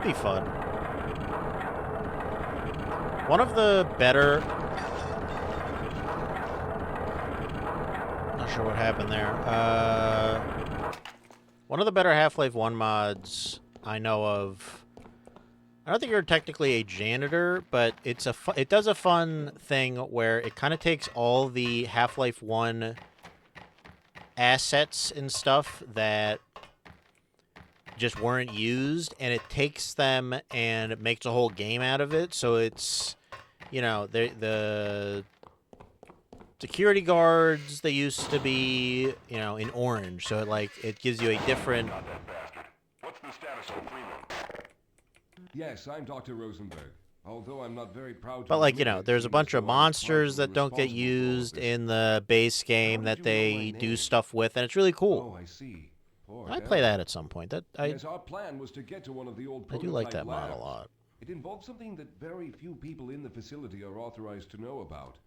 Could be fun. One of the better... Not sure what happened there. One of the better Half-Life 1 mods I know of... I don't think you're technically a janitor, but it's it does a fun thing where it kind of takes all the Half-Life 1 assets and stuff that just weren't used, and it takes them and makes a whole game out of it. So it's, you know, the security guards, they used to be, you know, in orange, so it gives you a different... Got that bastard. What's the status on Freeman? Yes, I'm Dr. Rosenberg. Although I'm not very proud to... But, like, you know, there's a bunch of monsters that don't get used in the base game that they do stuff with, and it's really cool. Oh, I see. I might play that at some point. Yes, our plan was to get to one of the old I do like that prototype mod a labs. lot. It involves something that very few people in the facility are authorized to know about.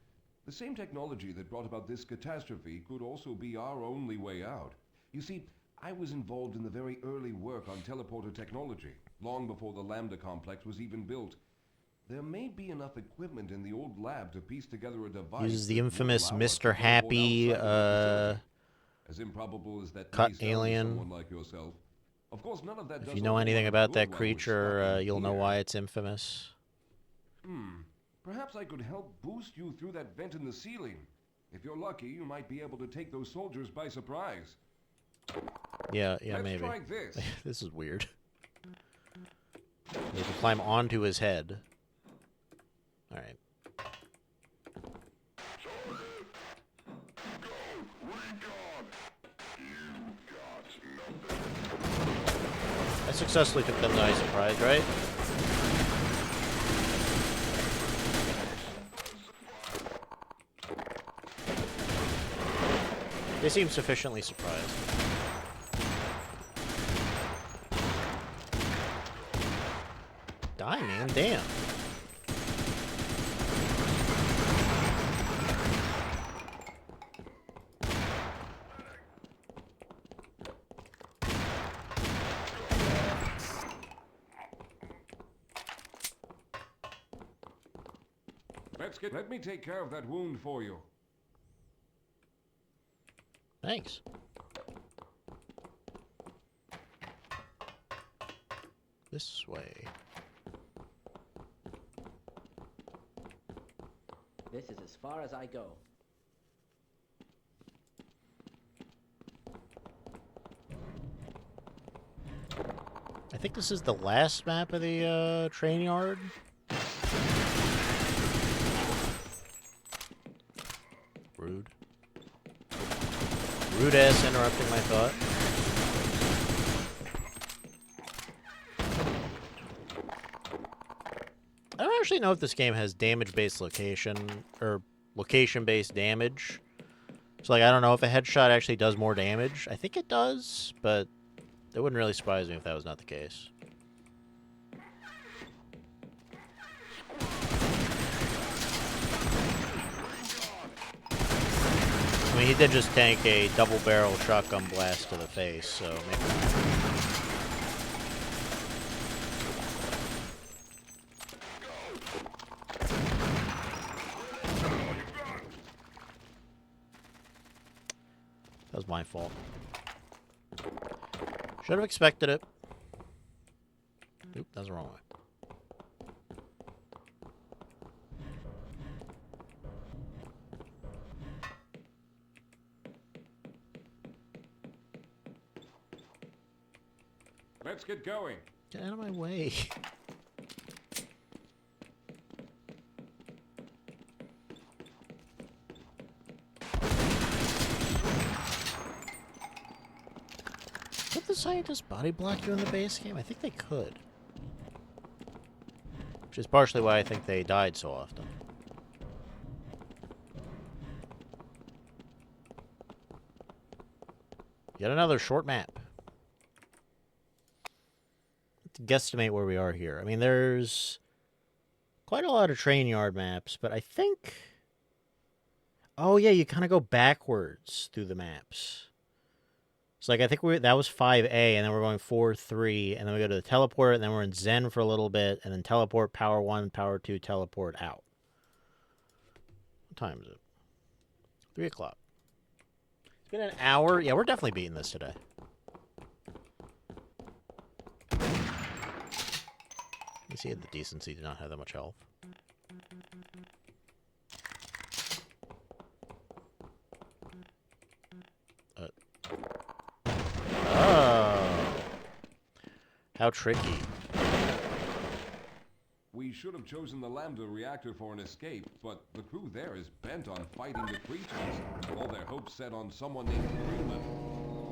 The same technology that brought about this catastrophe could also be our only way out. You see, I was involved in the very early work on teleporter technology, long before the Lambda complex was even built. There may be enough equipment in the old lab to piece together a device... Uses the that would infamous allow us to Mr. teleport Happy, outside the facility. As improbable as that cut may sound to alien. someone like yourself. Of course, none of that If does you know all anything the about good that while we're creature, stuck in you'll know here. why it's infamous. Perhaps I could help boost you through that vent in the ceiling. If you're lucky, you might be able to take those soldiers by surprise. Yeah, Let's maybe. try this. This is weird. You have to climb onto his head. Alright. I successfully took them by surprise, right? They seem sufficiently surprised. Die, man, damn. Let me take care of that wound for you. Thanks. This way. This is as far as I go. I think this is the last map of the train yard. Rude. Rude ass interrupting my thought. I don't actually know if this game has damage-based location, or location-based damage. So, like, I don't know if a headshot actually does more damage. I think it does, but it wouldn't really surprise me if that was not the case. I mean, he did just tank a double-barrel shotgun blast to the face, so maybe... That was my fault. Should have expected it. Oop, that's the wrong way. Let's get going. Get out of my way. Could the scientists body block you in the base game? I think they could. Which is partially why I think they died so often. Yet another short map. To guesstimate where we are here. I mean, there's quite a lot of train yard maps, but I think... Oh, yeah, you kind of go backwards through the maps. So like I think that was 5A, and then we're going 4-3, and then we go to the teleport, and then we're in Zen for a little bit, and then teleport, power 1, power 2, teleport out. What time is it? 3 o'clock. It's been an hour. Yeah, we're definitely beating this today. Let me see if the decency did not have that much health. Oh. How tricky. We should have chosen the Lambda reactor for an escape, but the crew there is bent on fighting the creatures. All their hopes set on someone named Freeman.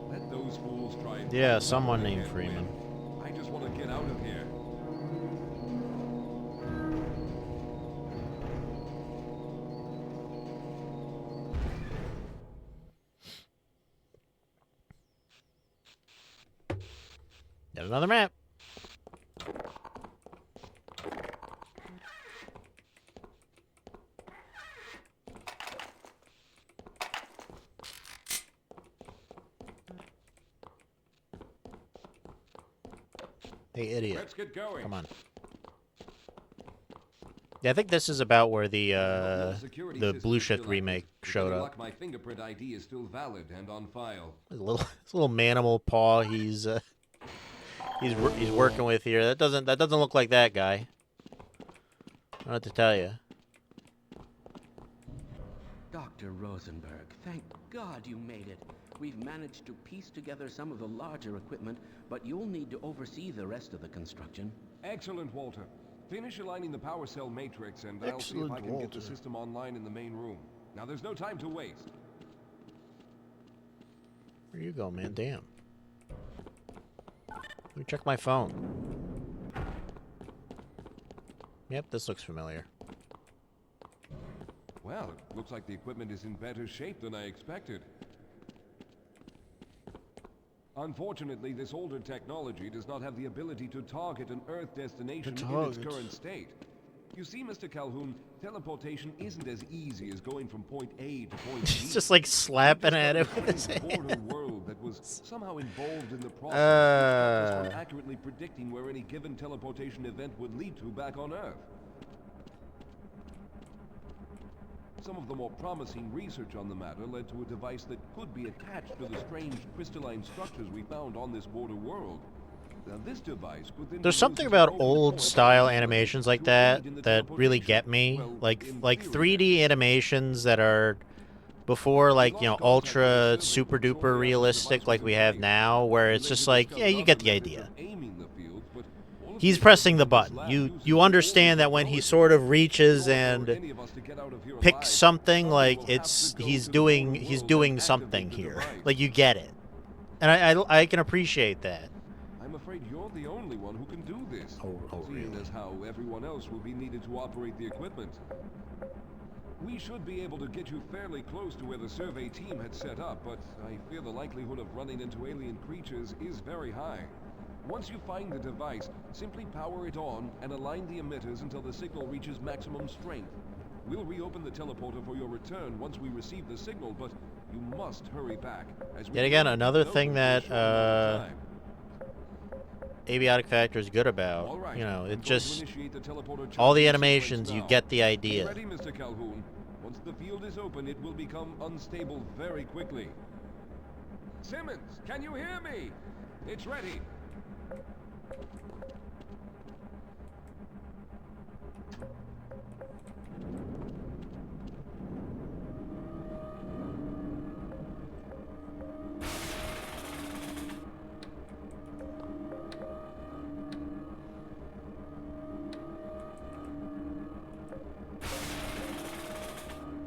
Let those fools try and... Yeah, someone named Freeman. I just want to get out of here. Got another map. Hey, idiot. Let's get going. Come on. Yeah, I think this is about where the Blue Shift remake showed up. My fingerprint ID is still valid and on file. His little manimal paw he's working with here. That doesn't look like that guy. I don't know what to tell you. Dr. Rosenberg, thank God you made it. We've managed to piece together some of the larger equipment, but you'll need to oversee the rest of the construction. Excellent, Walter. Finish aligning the power cell matrix, and I'll see if I can get the system online in the main room. Now, there's no time to waste. Where you go, man? Damn. Let me check my phone. Yep, this looks familiar. Well, it looks like the equipment is in better shape than I expected. Unfortunately, this older technology does not have the ability to target an Earth destination in its current state. You see, Mr. Calhoun, teleportation isn't as easy as going from point A to point B. He's just like slapping at it with his hand. Border world that was somehow involved in the process from accurately predicting where any given teleportation event would lead to back on Earth. Some of the more promising research on the matter led to a device that could be attached to the strange crystalline structures we found on this border world. Now, this device could then There's something about old style animations like that really get me. Like 3D animations that are before, like, you know, ultra super duper realistic like we have now, where it's just like, yeah, you get the idea. He's pressing the button. You understand that when he sort of reaches and picks something, like he's doing something here. Like, you get it. And I can appreciate that. I'm afraid you're the only one who can do this. Seeing as how everyone else will be needed to operate the equipment. We should be able to get you fairly close to where the survey team had set up, but I fear the likelihood of running into alien creatures is very high. Once you find the device, simply power it on and align the emitters until the signal reaches maximum strength. We'll reopen the teleporter for your return once we receive the signal, but you must hurry back. Yet again, another thing that Aviatic Factor is good about. Right. You know, it just all the animations, you get the idea. Ready, Mr. Calhoun. Once the field is open, it will become unstable very quickly. Simmons, can you hear me? It's ready.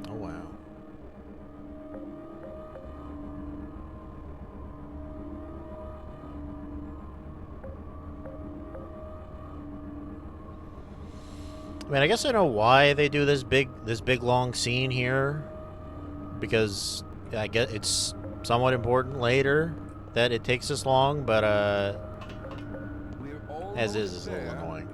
Oh, wow. I mean, I guess I know why they do this big long scene here, because I guess it's somewhat important later that it takes this long, but as is, it's a little annoying.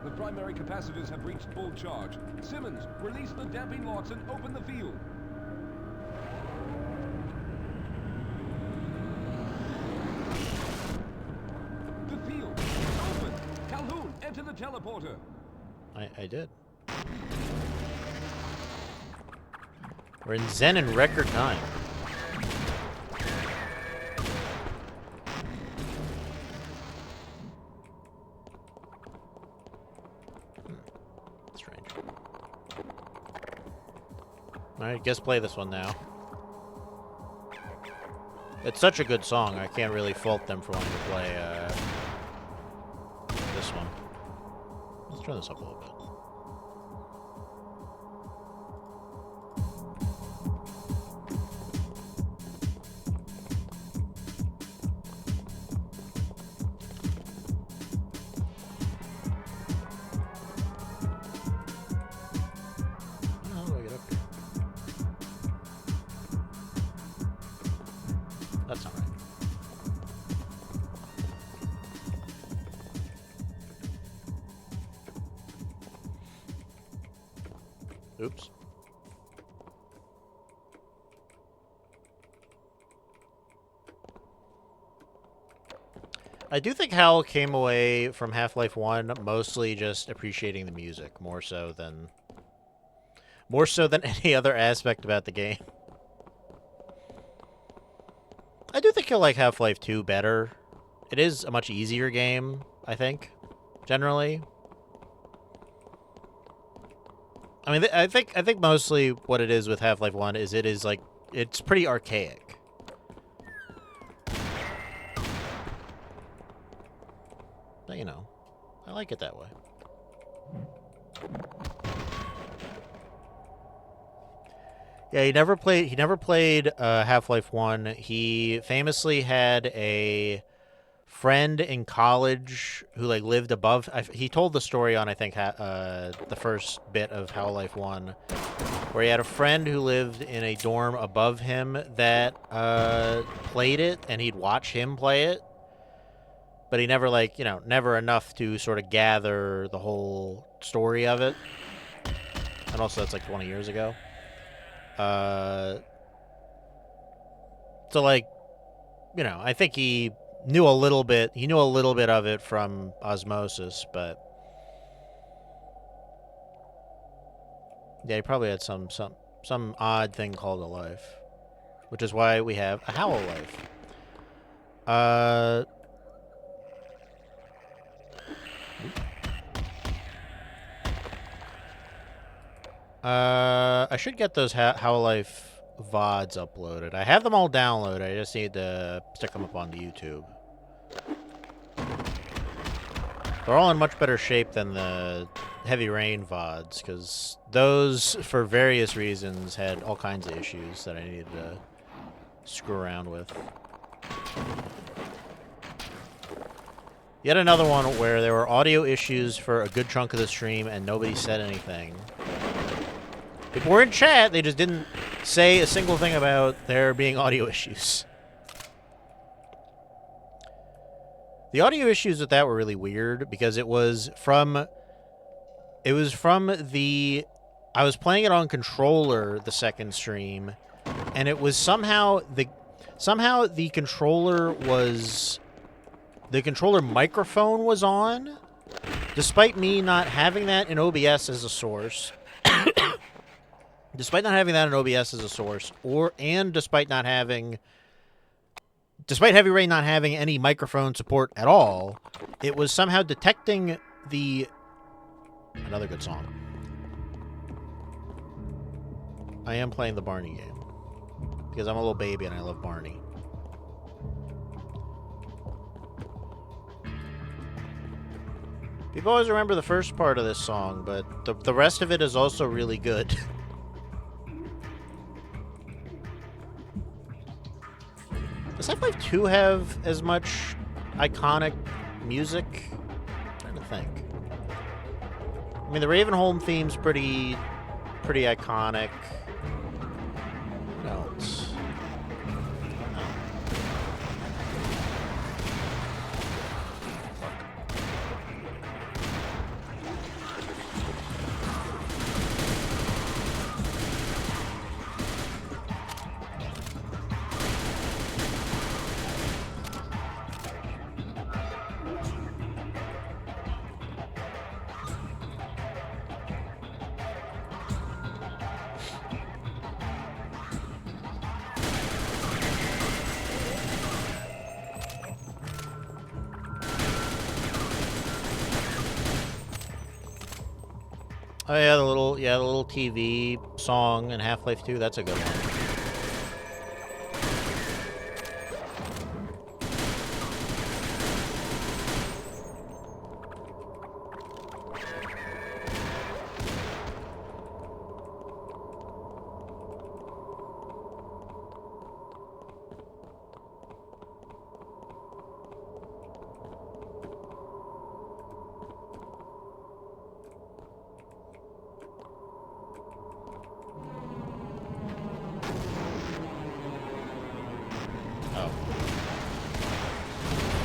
The primary capacitors have reached full charge. Simmons, release the damping locks and open the field. The field is open. Calhoun, enter the teleporter. I did. We're in Zen in record time. Strange. Alright, guess play this one now. It's such a good song, I can't really fault them for wanting to play this one. Let's turn this up a little bit. How do I get up here? That's not right. Oops. I do think Hal came away from Half-Life 1 mostly just appreciating the music, more so than any other aspect about the game. I do think he'll like Half-Life 2 better. It is a much easier game, I think, generally. I mean, I think mostly what it is with Half-Life 1 is it's pretty archaic. But, you know, I like it that way. Yeah, he never played Half-Life 1. He famously had a friend in college who like lived above. He told the story on I think the first bit of Half-Life 1, where he had a friend who lived in a dorm above him that played it, and he'd watch him play it, but he never never enough to sort of gather the whole story of it. And also that's like 20 years ago. So like, you know, I think he knew a little bit of it from osmosis, but yeah, he probably had some odd thing called a life, which is why we have a Howl life. I should get those Howl Life VODs uploaded. I have them all downloaded. I just need to stick them up onto YouTube. They're all in much better shape than the Heavy Rain VODs, because those, for various reasons, had all kinds of issues that I needed to screw around with. Yet another one where there were audio issues for a good chunk of the stream and nobody said anything. People were in chat, they just didn't say a single thing about there being audio issues. The audio issues with that were really weird because it was from the... I was playing it on controller the second stream, and it was somehow the controller microphone was on, despite me not having that in OBS as a source. Despite Heavy Rain not having any microphone support at all, it was somehow detecting another good song. I am playing the Barney game because I'm a little baby and I love Barney. People always remember the first part of this song, but the rest of it is also really good. Does Half-Life 2 have as much iconic music? I'm trying to think. I mean, the Ravenholm theme's pretty iconic. What else? Oh yeah, the little TV song in Half-Life 2. That's a good one.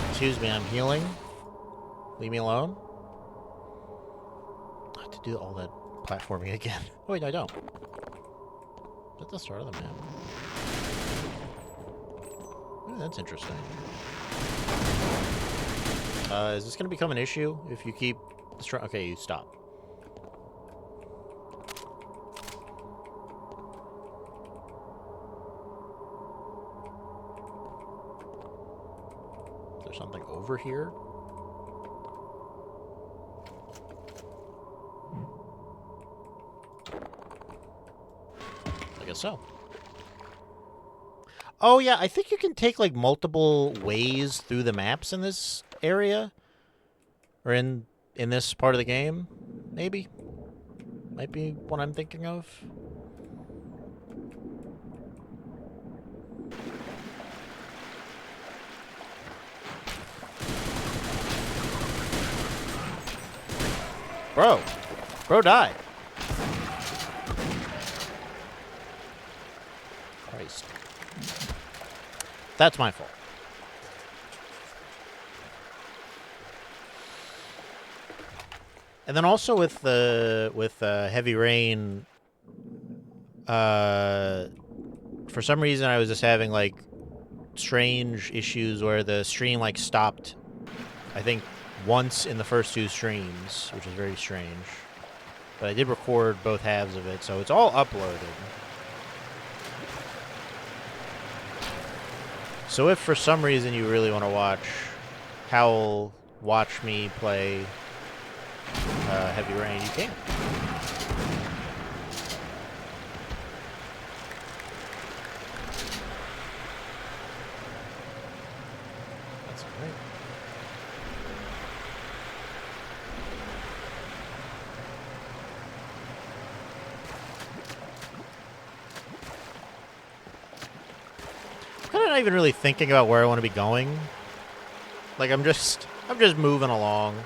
Excuse me, I'm healing. Leave me alone. I have to do all that platforming again. Oh wait, no, I don't. At the start of the map. Ooh, that's interesting. Is this going to become an issue if you keep destroying? Okay, you stop. Something over here? I guess so. Oh yeah, I think you can take like multiple ways through the maps in this area. Or in this part of the game, maybe. Might be what I'm thinking of. Bro died. Christ. That's my fault. And then also with Heavy Rain, for some reason I was just having like strange issues where the stream like stopped, I think, once in the first 2 streams, which is very strange. But I did record both halves of it, so it's all uploaded. So if for some reason you really want to watch Howl watch me play Heavy Rain, you can. That's great. I'm not even really thinking about where I want to be going. Like I'm just moving along.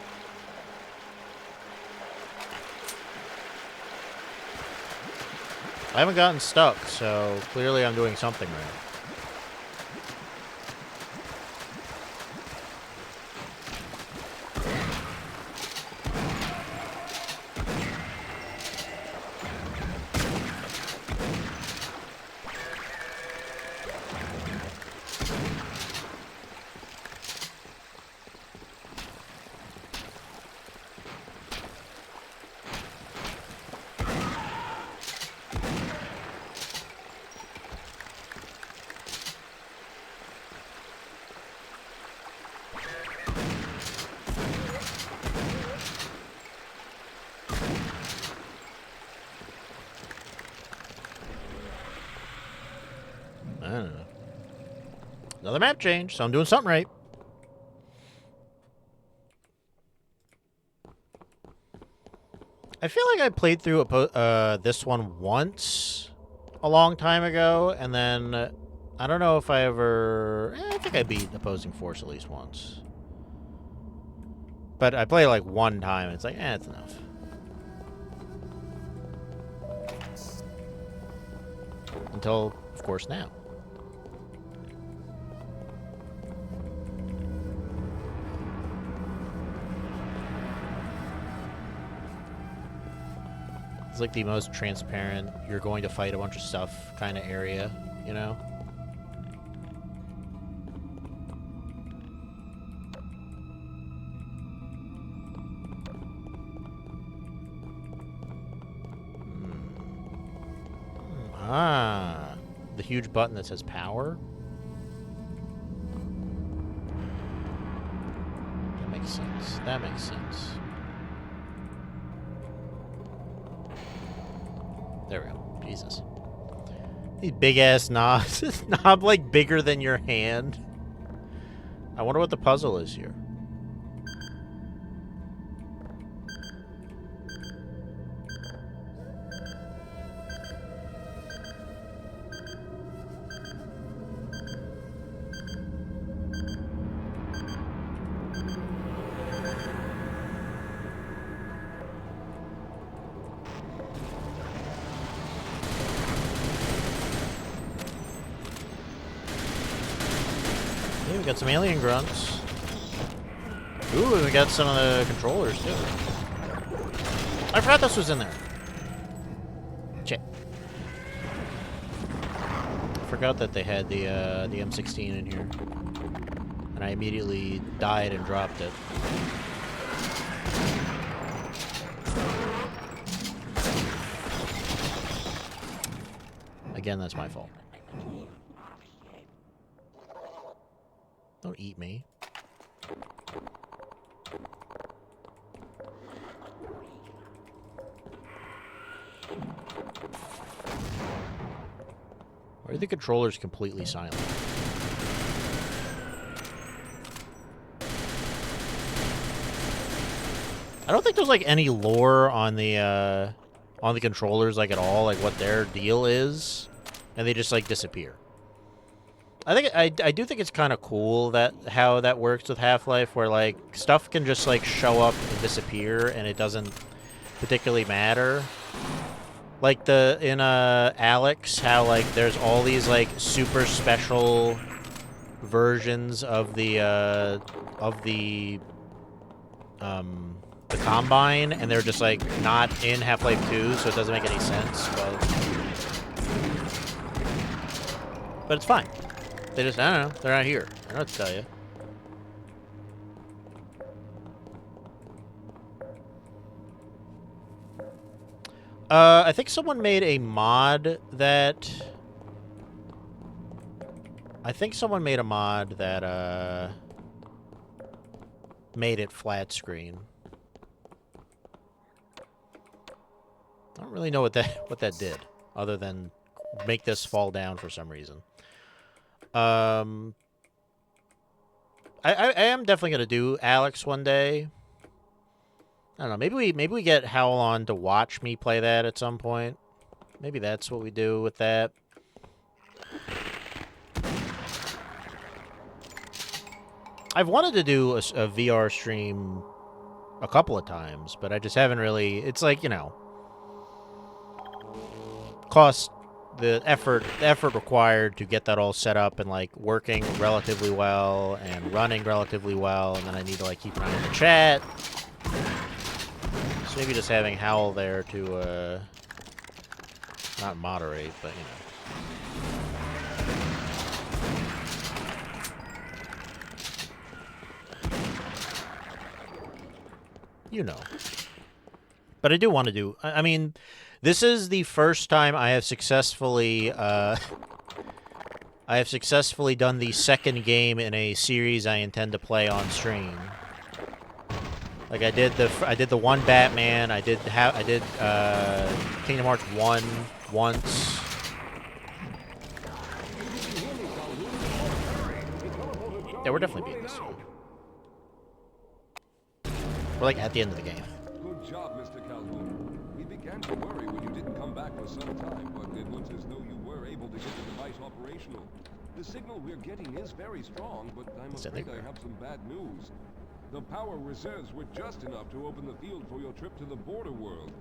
I haven't gotten stuck, so clearly I'm doing something right. I don't know. Another map change, so I'm doing something right. I feel like I played through this one once a long time ago, and then I don't know if I ever... I think I beat Opposing Force at least once. But I played like one time, and it's like, it's enough. Until, of course, now. It's like the most transparent, you're going to fight a bunch of stuff kind of area, you know? Ah, the huge button that says power. That makes sense. That makes sense. There we go. Jesus. These big-ass knobs. This knob, like, bigger than your hand. I wonder what the puzzle is here. We got some alien grunts. Ooh, we got some of the controllers too. I forgot this was in there. Shit. I forgot that they had the M16 in here, and I immediately died and dropped it. Again, that's my fault. Don't eat me. Why are the controllers completely silent? I don't think there's like any lore on the controllers like at all, like what their deal is, and they just like disappear. I do think it's kind of cool that how that works with Half-Life, where like stuff can just like show up and disappear and it doesn't particularly matter. Like in Alex, how like there's all these like super special versions of the Combine, and they're just like not in Half-Life 2, so it doesn't make any sense. But it's fine. They just, I don't know, they're not here. I don't know what to tell you. I think someone made a mod that... made it flat screen. I don't really know what that did, other than make this fall down for some reason. I am definitely gonna do Alex one day. I don't know. Maybe we get Howl on to watch me play that at some point. Maybe that's what we do with that. I've wanted to do a VR stream a couple of times, but I just haven't really. It's like, you know, cost. The effort required to get that all set up and like working relatively well and running relatively well, and then I need to like keep an eye on the chat. So maybe just having Howl there to not moderate, but you know. But I do want to do. I mean. This is the first time I have successfully done the second game in a series I intend to play on stream. Like I did the one Batman, I did Kingdom Hearts 1 once. Yeah, we're definitely beating this one. We're like at the end of the game. Good job, Mr. Calhoun. We began to worry when you didn't come back for some time, but it looks as though you were able to get the device operational. The signal we're getting is very strong, but I'm afraid I have some bad news. The power reserves were just enough to open the field for your trip to the border world.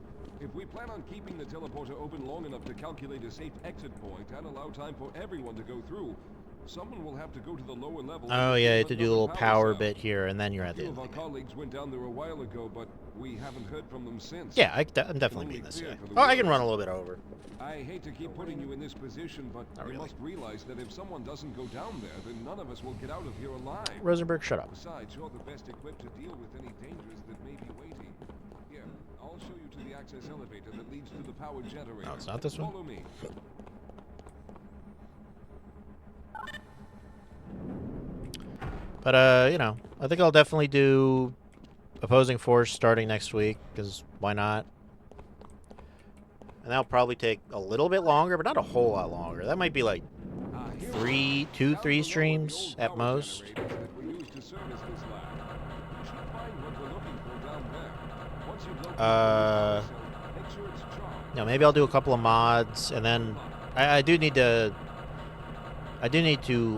If we plan on keeping the teleporter open long enough to calculate a safe exit point and allow time for everyone to go through, someone will have to go to the lower level. Oh yeah, you have to do a little power bit here, and then you're at the end. Two of our colleagues went down there a while ago, but we haven't heard from them since. Yeah, I'm definitely beating this guy. Oh, I can run a little bit over. I hate to keep putting you in this position, but you must realize that if someone doesn't go down there, then none of us will get out of here alive. Rosenberg, shut up. Besides, you're the best equipped to deal with any dangers that may be waiting. Here, I'll show you to the access elevator that leads to the power generator. No, it's not this one. Follow me. But, you know, I think I'll definitely do Opposing Force starting next week, because why not? And that'll probably take a little bit longer, but not a whole lot longer. That might be like 3 streams at most. Maybe I'll do a couple of mods, and then I do need to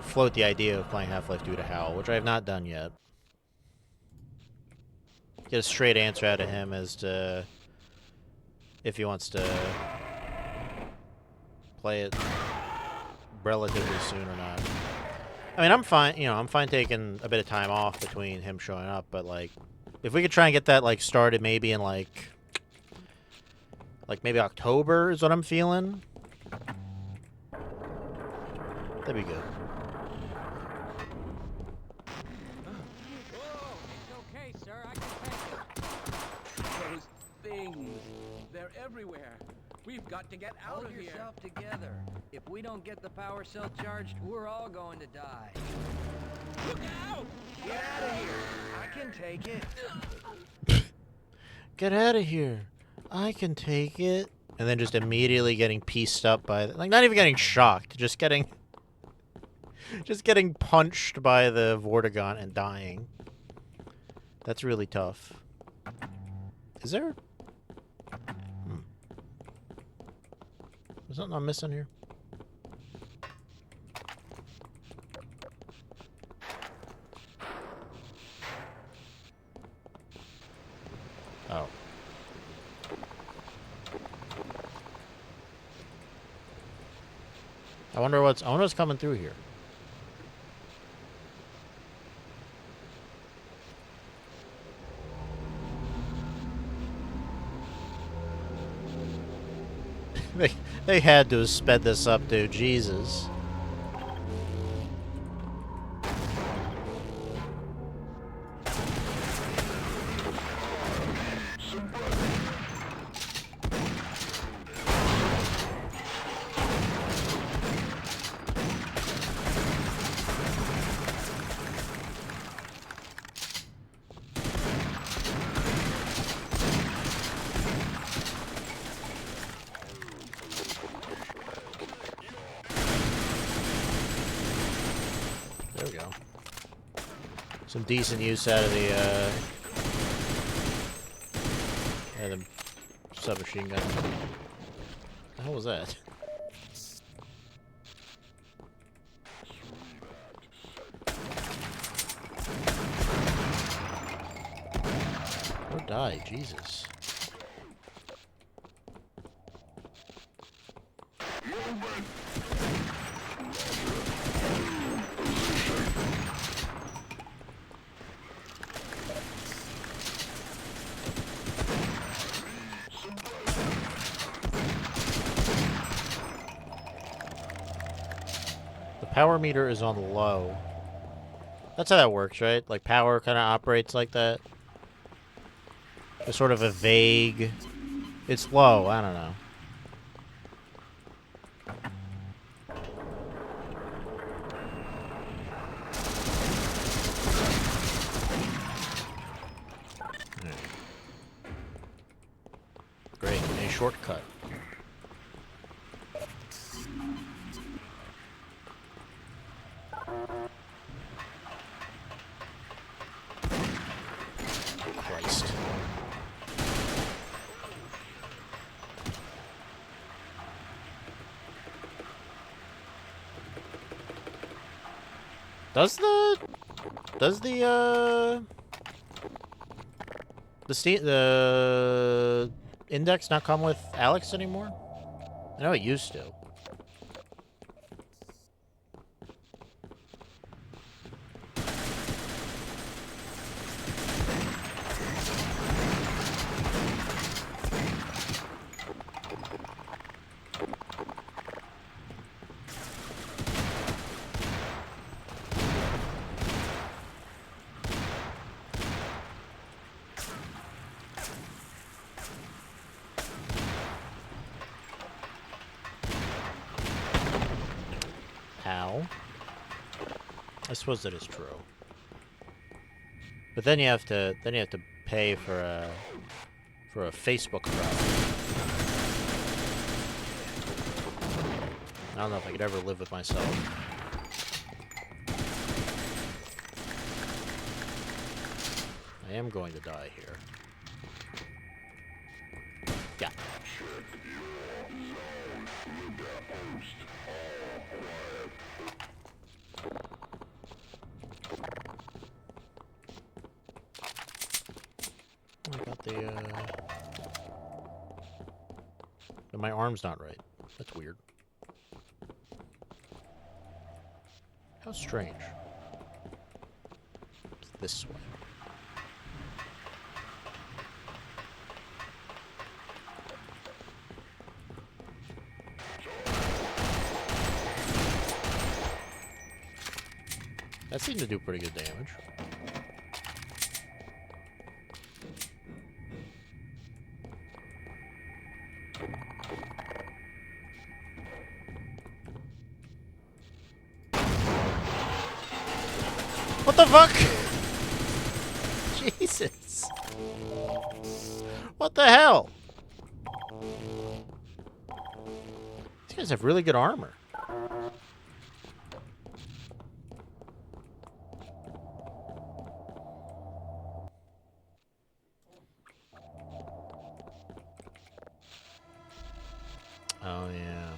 float the idea of playing Half-Life 2 to Hal, which I have not done yet. Get a straight answer out of him as to if he wants to play it relatively soon or not. I mean, I'm fine, I'm fine taking a bit of time off between him showing up, but like, if we could try and get that like started maybe in like maybe October is what I'm feeling. That'd be good. Okay, sir, I can take it. Those things, they're everywhere. We've got to get out of here. Hold yourself together. If we don't get the power cell charged, we're all going to die. Look out! Get out of here. I can take it. Get out of here. I can take it. And then just immediately getting pieced up by like not even getting shocked, just getting punched by the Vortigaunt and dying. That's really tough. Is there Is something I'm missing here? Oh. I wonder what's coming through here. They had to have sped this up, dude. Jesus. Some decent use out of the submachine gun. What the hell was that? Or die, Jesus. Power meter is on low. That's how that works, right? Like power kind of operates like that. It's sort of a vague... It's low, I don't know. Great, a shortcut. Christ. The index not come with Alex anymore? I know it used to. I suppose that is true. But then you have to pay for a Facebook crowd. I don't know if I could ever live with myself. I am going to die here. Yeah. I got the, my arm's not right. That's weird. How strange. It's this way. That seemed to do pretty good damage. What the fuck? Jesus. What the hell? These guys have really good armor. Oh, yeah.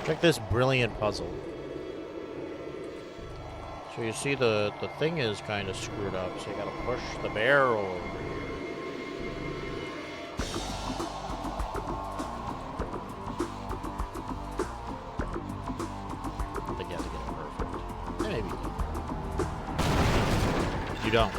Check this brilliant puzzle. So you see the thing is kind of screwed up, so you gotta push the barrel over here. I think you have to get it perfect. Maybe. You don't.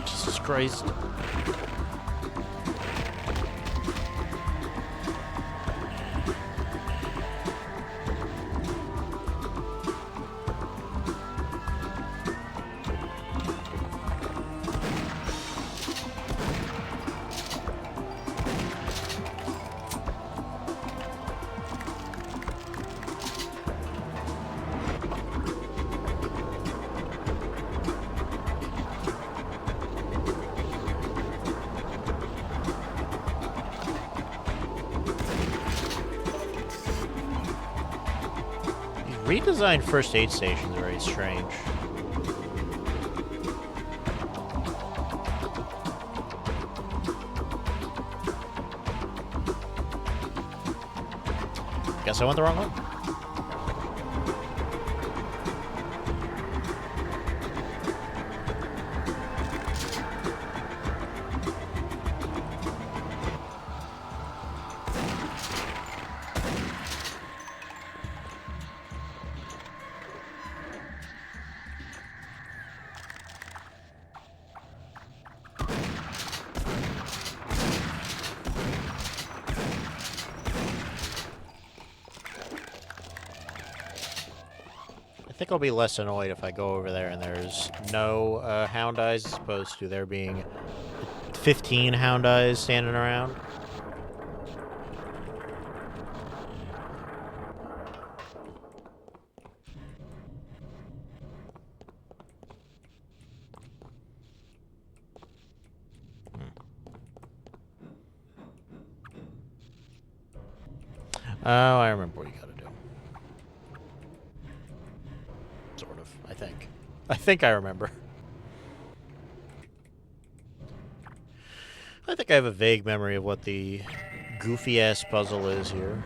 Jesus Christ. Redesigned first aid stations are very strange. Guess I went the wrong one. I think I'll be less annoyed if I go over there and there's no hound eyes as opposed to there being 15 hound eyes standing around. Oh, I remember what you gotta do. Sort of, I think. I think I remember. I think I have a vague memory of what the goofy-ass puzzle is here.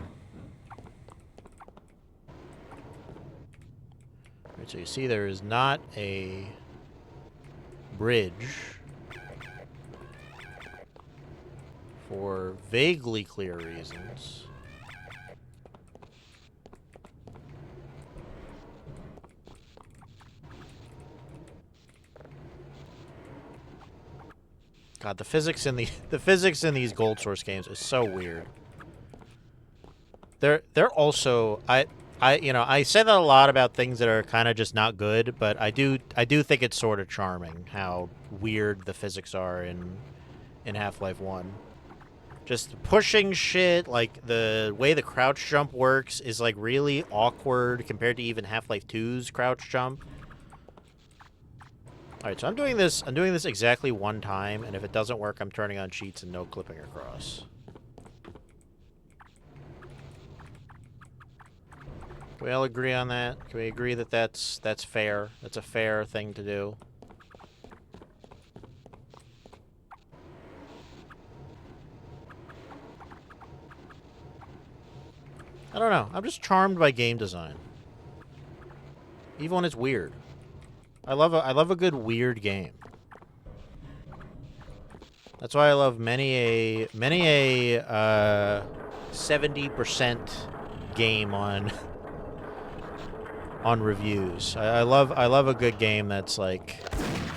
Right, so you see there is not a bridge for vaguely clear reasons. God, the physics in these Gold Source games is so weird. They're also I say that a lot about things that are kind of just not good, but I do think it's sort of charming how weird the physics are in Half-Life 1. Just pushing shit, like, the way the crouch jump works is, like, really awkward compared to even Half-Life 2's crouch jump. Alright, so I'm doing this exactly one time, and if it doesn't work, I'm turning on cheats and no clipping across. Can we all agree on that? Can we agree that that's fair? That's a fair thing to do? I don't know. I'm just charmed by game design. Even when it's weird. I love a good weird game. That's why I love many a 70% game on reviews. I love a good game that's like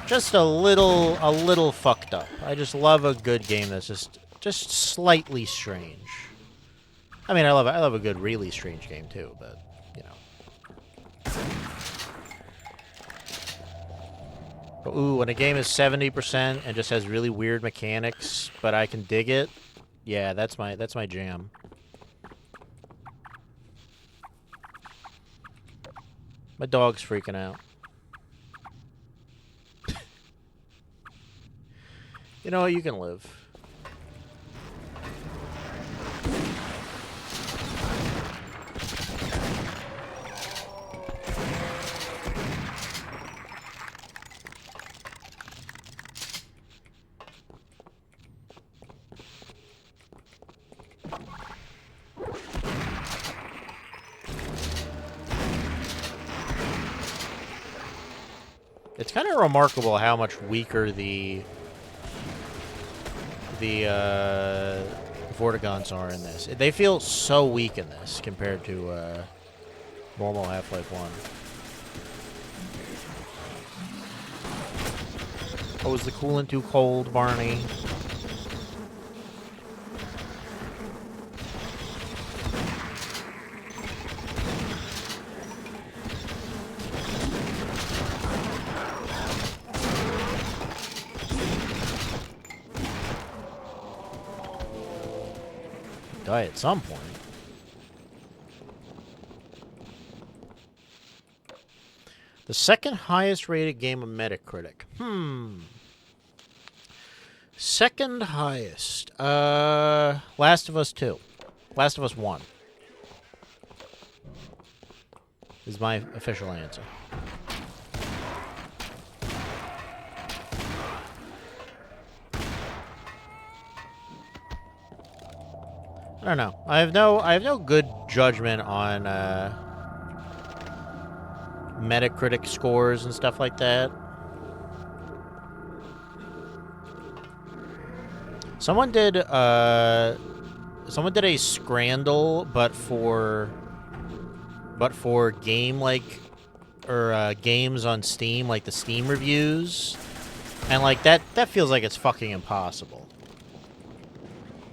just a little fucked up. I just love a good game that's just slightly strange. I mean, I love a good, really strange game too, but you know. But ooh, when a game is 70% and just has really weird mechanics, but I can dig it, yeah, that's my jam. My dog's freaking out. You know what? You can live. It's kind of remarkable how much weaker the Vortigaunts are in this. They feel so weak in this compared to normal Half-Life 1. Oh, is the coolant too cold, Barney? Die at some point. The second highest rated game of Metacritic. Second highest. Last of Us 2. Last of Us 1. Is my official answer. I don't know. I have no good judgment on Metacritic scores and stuff like that. Someone did a Scrandle, but for game games on Steam, like the Steam reviews, and like that feels like it's fucking impossible.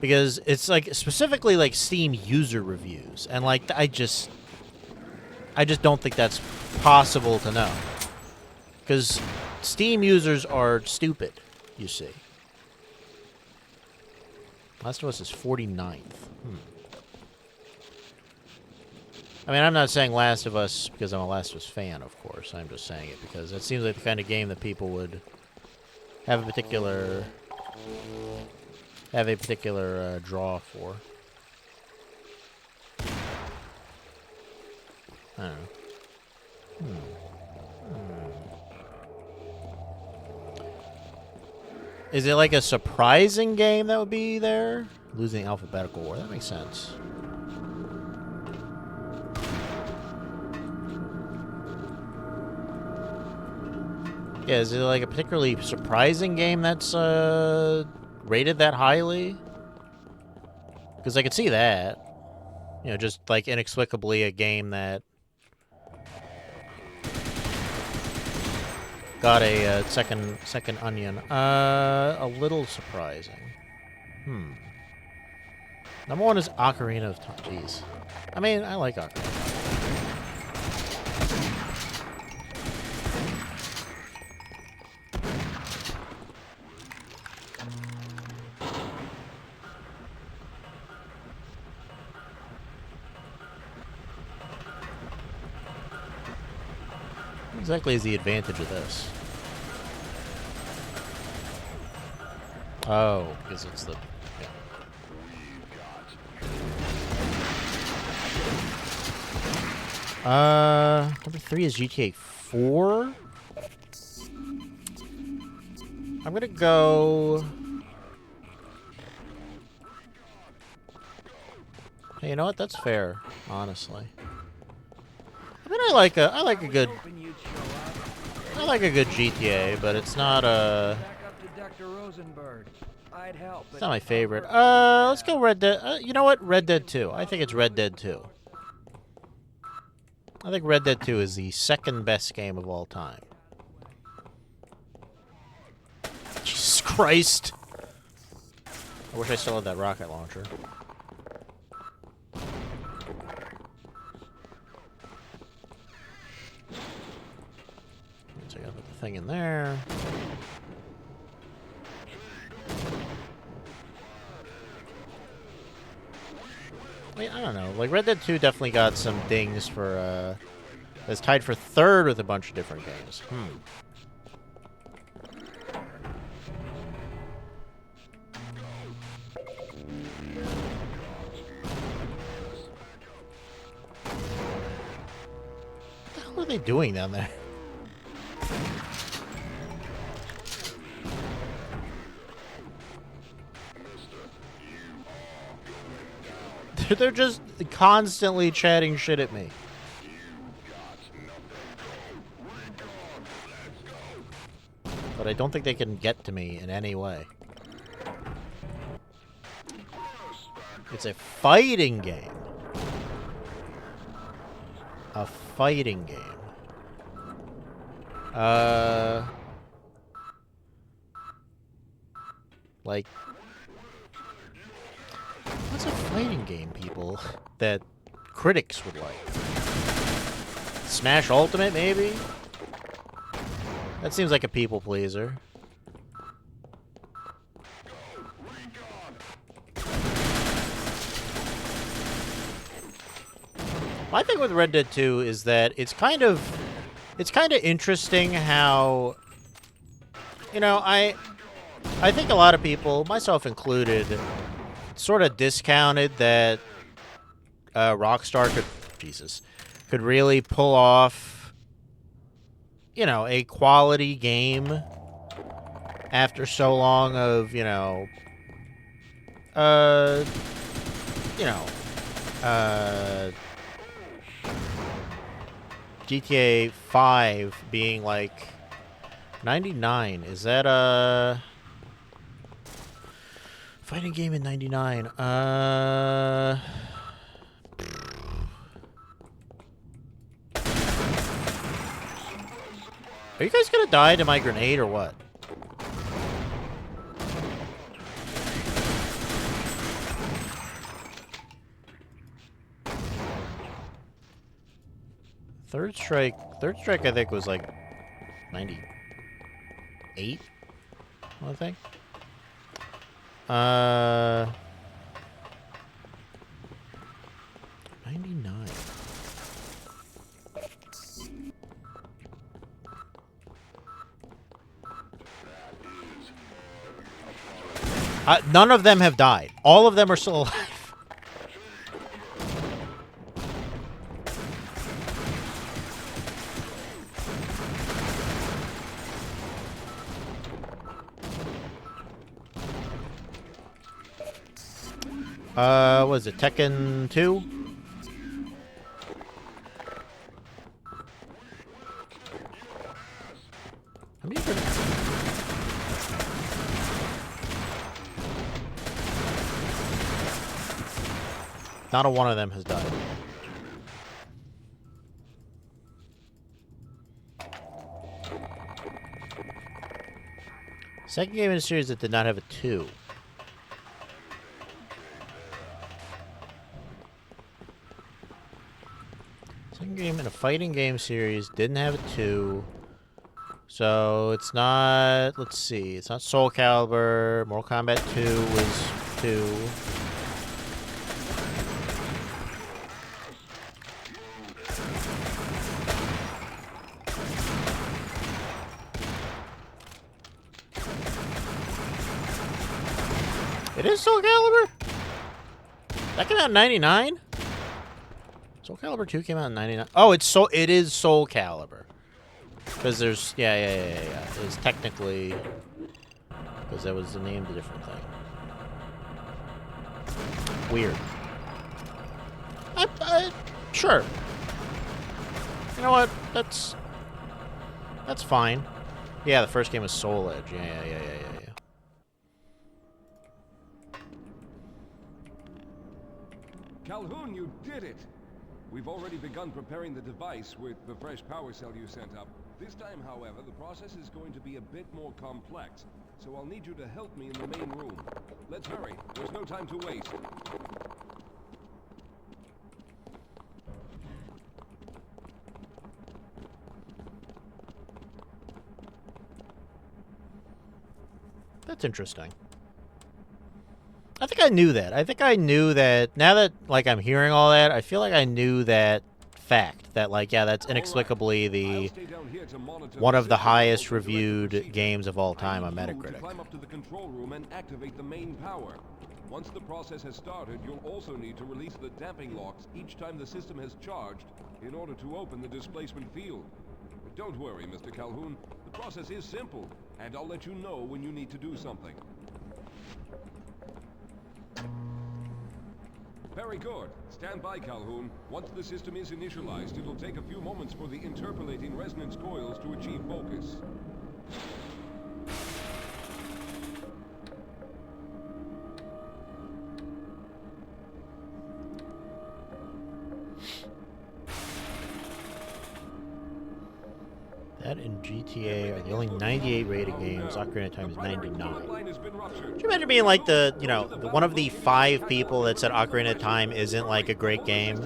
Because it's like specifically like Steam user reviews, and like I just don't think that's possible to know. Because Steam users are stupid, you see. Last of Us is 49th. I mean, I'm not saying Last of Us because I'm a Last of Us fan, of course. I'm just saying it because it seems like the kind of game that people would have a particular draw for. I don't know. Is it like a surprising game that would be there? Losing alphabetical order. That makes sense. Yeah, is it like a particularly surprising game that's rated that highly? Because I could see that. You know, just like inexplicably a game that got a second onion. A little surprising. Number one is Ocarina of Time. Jeez. I mean, I like Ocarina. exactly is the advantage of this? Oh, because it's the... Yeah. Number 3 is GTA 4? I'm gonna go... Hey, you know what? That's fair, honestly. I mean, I like a good GTA, but it's not it's not my favorite. Let's go Red Dead. You know what? Red Dead 2. I think it's Red Dead 2. I think Red Dead 2 is the second best game of all time. Jesus Christ! I wish I still had that rocket launcher. So I gotta put the thing in there. I mean, I don't know. Like, Red Dead 2 definitely got some dings for, it's tied for 3rd with a bunch of different games. What are they doing down there? They're just constantly chatting shit at me. But I don't think they can get to me in any way. It's a fighting game. A fighting game. Like, what's a fighting game, people, that critics would like? Smash Ultimate, maybe? That seems like a people pleaser. My thing with Red Dead 2 is that it's kind of interesting how, you know, I think a lot of people, myself included, sort of discounted that Rockstar could really pull off, you know, a quality game after so long of, GTA 5 being like 99. Is that a fighting game in 99? Are you guys gonna die to my grenade or what? Third Strike, I think, was like 98, I think. 99. None of them have died. All of them are still alive. What is it, Tekken 2? How many Not a one of them has died. Second game in a series that did not have a 2. Second game in a fighting game series didn't have a 2. So it's not, let's see, it's not Soul Calibur. Mortal Kombat 2 was 2. It is Soul Calibur? That came out in 99? Soul Calibur 2 came out in 99. Oh, it is Soul Calibur. Because there's yeah. It's technically because that was the name of a different thing. Weird. Sure. You know what? That's fine. Yeah, the first game was Soul Edge. Yeah. Calhoun, you did it! We've already begun preparing the device with the fresh power cell you sent up. This time, however, the process is going to be a bit more complex, so I'll need you to help me in the main room. Let's hurry. There's no time to waste. That's interesting. I think I knew that. I think I knew that. Now that, like, I'm hearing all that, I feel like I knew that fact. That, like, yeah, that's inexplicably the one of the highest reviewed games of all time on Metacritic. Climb up to the control room and activate the main power. Once the process has started, you'll also need to release the damping locks each time the system has charged in order to open the displacement field. But don't worry, Mr. Calhoun. The process is simple, and I'll let you know when you need to do something. Very good. Stand by, Calhoun. Once the system is initialized, it'll take a few moments for the interpolating resonance coils to achieve focus. That and GTA are the only 98 rated games. Ocarina of Time is 99. Could you imagine being like the, you know, one of the 5 people that said Ocarina of Time isn't like a great game?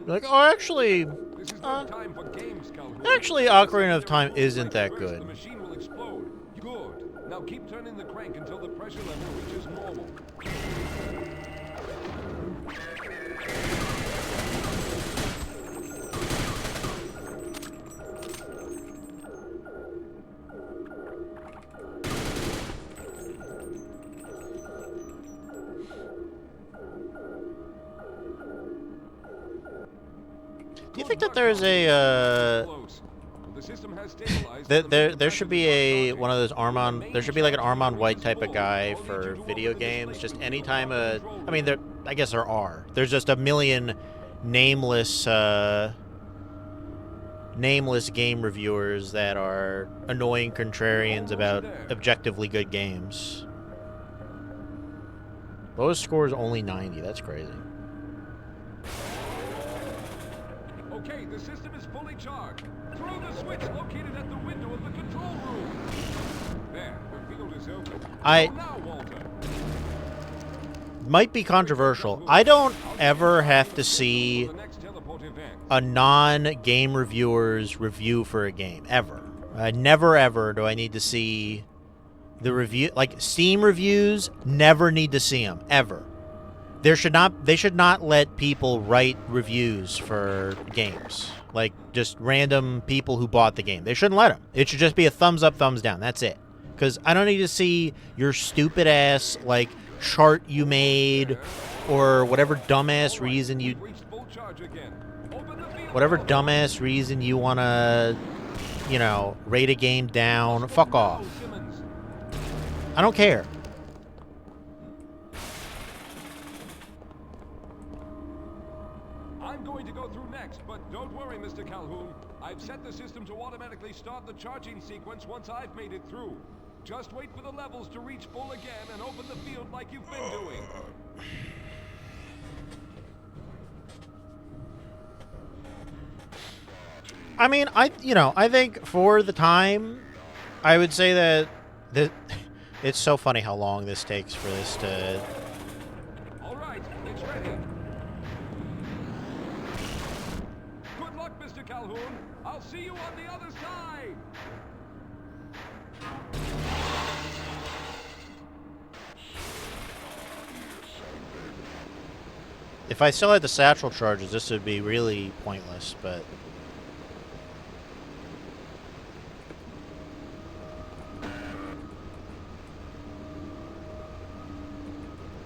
Like, oh, actually, Ocarina of Time isn't that good. The machine will explode. Good. Now keep turning the crank until the pressure level reaches normal. Do you think that there's a there should be a one of those Armand, there should be like an Armand White type of guy for video games? Just anytime I mean, I guess there are. There's just a million nameless game reviewers that are annoying contrarians about objectively good games. Lowest score is only 90. That's crazy. Okay, the system is fully charged. Throw the switch located at the window of the control room. There, the field is open. Now, Walter. Might be controversial. I don't ever have to see a non-game reviewer's review for a game, ever. Never ever do I need to see the review. Like, Steam reviews, never need to see them, ever. They should not let people write reviews for games. Like, just random people who bought the game. They shouldn't let them. It should just be a thumbs up, thumbs down. That's it. Because I don't need to see your stupid ass, like, chart you made or whatever dumbass reason you want to, you know, rate a game down. Fuck off. I don't care. I'm going to go through next, but don't worry, Mr. Calhoun. I've set the system to automatically start the charging sequence once I've made it through. Just wait for the levels to reach full again and open the field like you've been doing. I mean, I think for the time, I would say that it's so funny how long this takes for this to... All right, it's ready. Good luck, Mr. Calhoun. I'll see you on the other side. If I still had the satchel charges, this would be really pointless, but...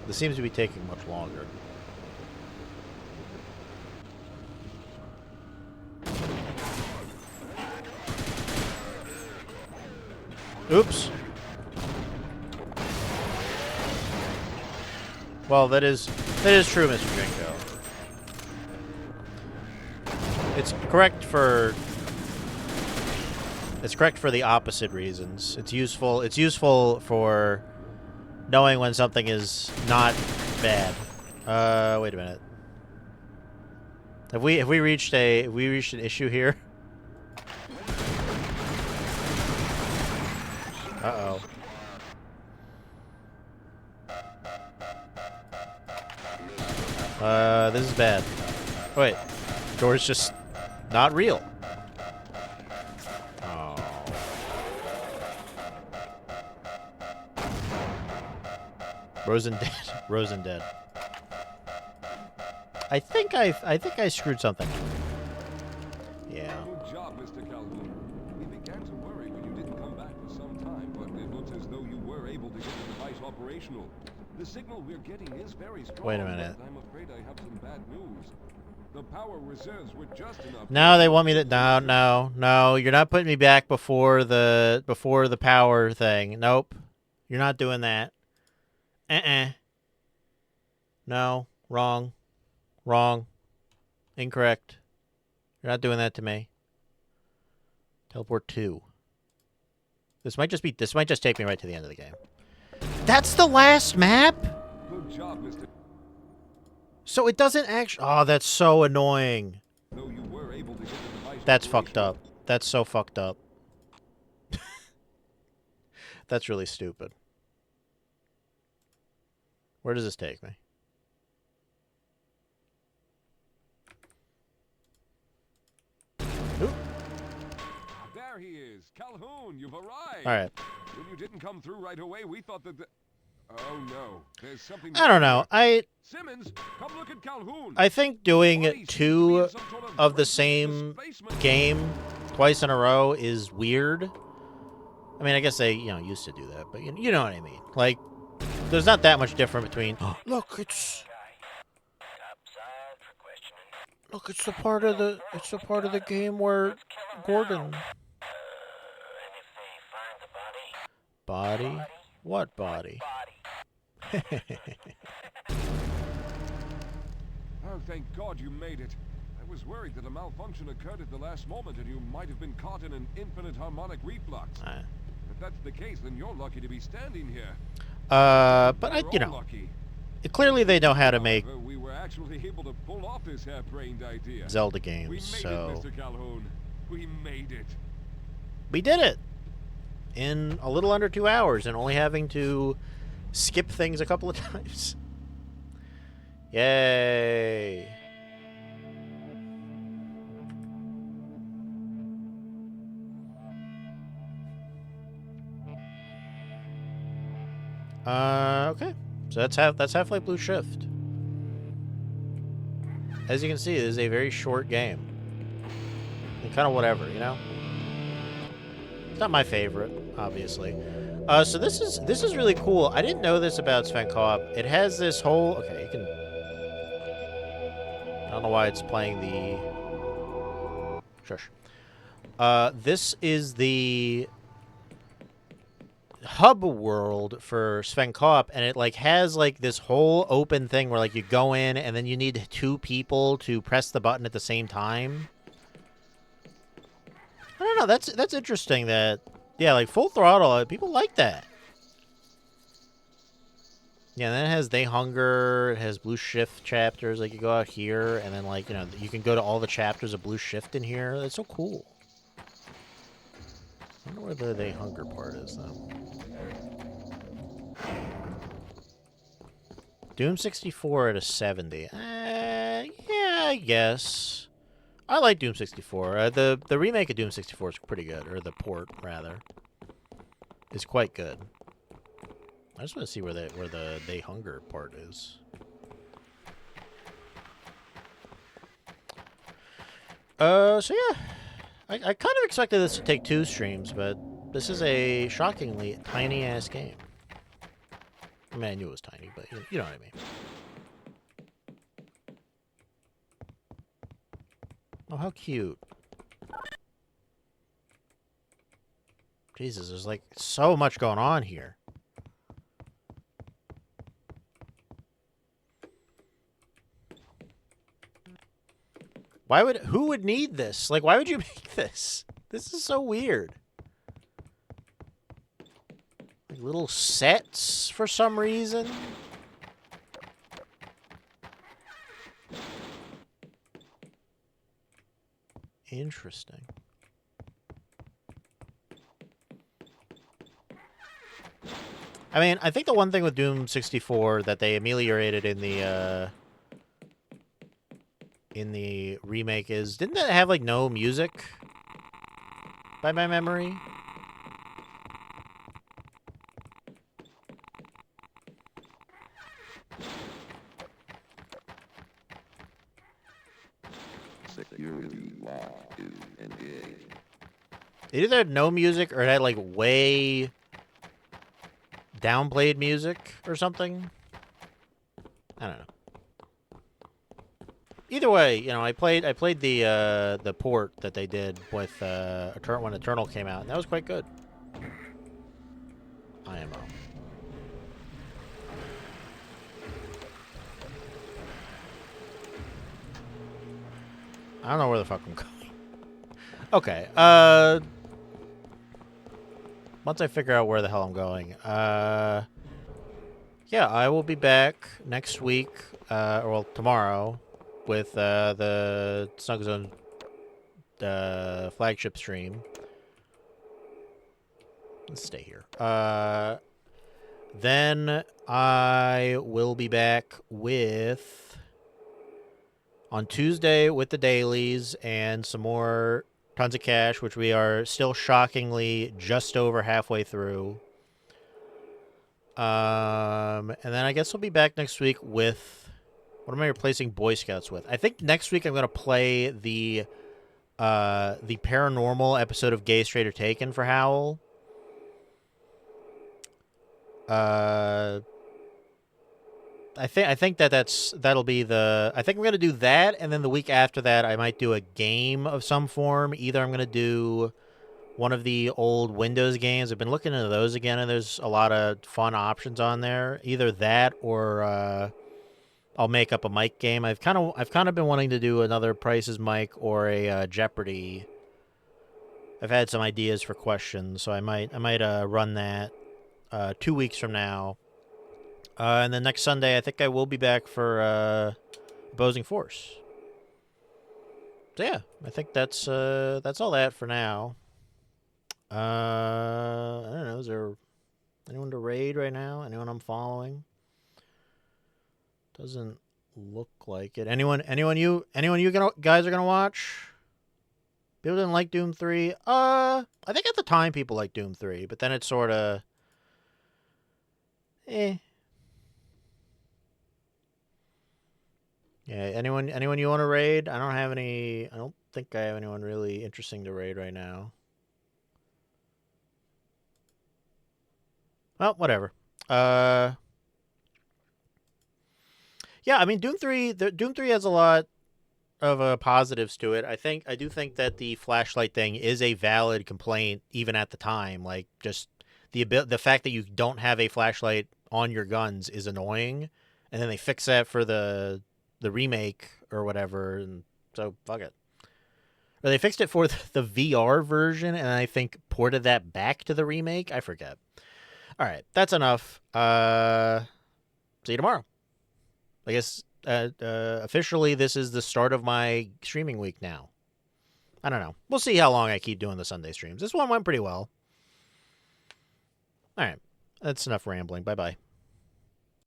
This seems to be taking much longer. Oops. Well, that is true, Mr. Jinko. It's correct for the opposite reasons. It's useful for knowing when something is not bad. Wait a minute. Have we reached an issue here? Uh-oh. This is bad. Oh, wait. Door's just not real. Oh. Rosen dead. Rosen dead. I think I screwed something up. Yeah. Good job, Mr. Calhoun. We began to worry when you didn't come back for some time, but it looks as though you were able to get the device operational. The signal we're getting is very strong. Wait a minute. I'm afraid I have some bad news. The power reserves were just enough. Now they want me to no. You're not putting me back before the power thing. Nope. You're not doing that. No. Wrong. Wrong. Incorrect. You're not doing that to me. Teleport 2. This might just take me right to the end of the game. That's the last map? Good job, Mr. So it doesn't actually... Oh, that's so annoying. Though you were able to get the device That's fucked up. That's so fucked up. That's really stupid. Where does this take me? Oop. There he is. Calhoun, you've arrived. All right. When you didn't come through right away, we thought that Oh no. There's something I don't know. Simmons, come look at Calhoun. I think doing 2 of the same game twice in a row is weird. I mean, I guess they, used to do that, but you know what I mean. Like, there's not that much different between. Look, it's the part of the game where Gordon. Body? What body? Oh, thank God you made it. I was worried that a malfunction occurred at the last moment and you might have been caught in an infinite harmonic reflux. If that's the case, then you're lucky to be standing here. But lucky. Clearly they know how to make We were actually able to pull off this harebrained idea. Zelda games, We made so... it, Mr. Calhoun. We made it. We did it! In a little under 2 hours and only having to skip things a couple of times. Yay! Okay. So that's Half-Life Blue Shift. As you can see, it is a very short game. And kind of whatever, It's not my favorite, obviously. So this is really cool. I didn't know this about Sven Co-op. It has this whole... Okay, you can... I don't know why it's playing the... Shush. This is the hub world for Sven Co-op, and it has this whole open thing where you go in and then you need 2 people to press the button at the same time. I don't know. That's interesting. That full throttle. People like that. Yeah, and then it has They Hunger. It has Blue Shift chapters. You go out here, and then you can go to all the chapters of Blue Shift in here. That's so cool. I wonder where the They Hunger part is, though. Doom 64 at a 70. Yeah, I guess. I like Doom 64. The remake of Doom 64 is pretty good, or the port rather. Is quite good. I just want to see where the They Hunger part is. So yeah, I kind of expected this to take 2 streams, but this is a shockingly tiny ass game. I mean, I knew it was tiny, but you know what I mean. Oh, how cute. Jesus, there's like so much going on here. Who would need this? Like, why would you make this? This is so weird. Like little sets for some reason. Interesting. I mean, I think the one thing with Doom 64 that they ameliorated in the remake is, didn't that have like no music? By my memory. Security lock to engage. It either had no music or it had like way downplayed music or something. I don't know. Either way, you know, I played the port that they did with when Eternal came out, and that was quite good. IMO. I don't know where the fuck I'm going. Okay. Once I figure out where the hell I'm going, yeah, I will be back next week, or well, tomorrow, with the Snug Zone flagship stream. Let's stay here. Then I will be back on Tuesday with the dailies and some more Tons of Cash, which we are still shockingly just over halfway through. And then I guess we'll be back next week with, what am I replacing Boy Scouts with? I think next week I'm going to play the paranormal episode of Gay, Straight, or Taken for Howl. I think that'll be I think I'm going to do that, and then the week after that I might do a game of some form. Either I'm going to do one of the old Windows games. I've been looking into those again, and there's a lot of fun options on there. Either that or I'll make up a Mike game. I've kind of been wanting to do another Price is Mike or a Jeopardy. I've had some ideas for questions, so I might run that 2 weeks from now. And then next Sunday, I think I will be back for Opposing Force. So yeah, I think that's all that for now. I don't know. Is there anyone to raid right now? Anyone I'm following? Doesn't look like it. Anyone you guys are gonna watch? People didn't like Doom 3. I think at the time people liked Doom 3, but then it's sort of Yeah, anyone you want to raid? I don't think I have anyone really interesting to raid right now. Well, whatever. Yeah, I mean Doom 3 has a lot of positives to it. I do think that the flashlight thing is a valid complaint even at the time. Like, just the fact that you don't have a flashlight on your guns is annoying, and then they fix that for the remake or whatever, and so fuck it. Or they fixed it for the VR version, and I think ported that back to the remake. I forget. All right, that's enough. See you tomorrow. I guess officially this is the start of my streaming week now. I don't know. We'll see how long I keep doing the Sunday streams. This one went pretty well. All right, that's enough rambling. Bye-bye.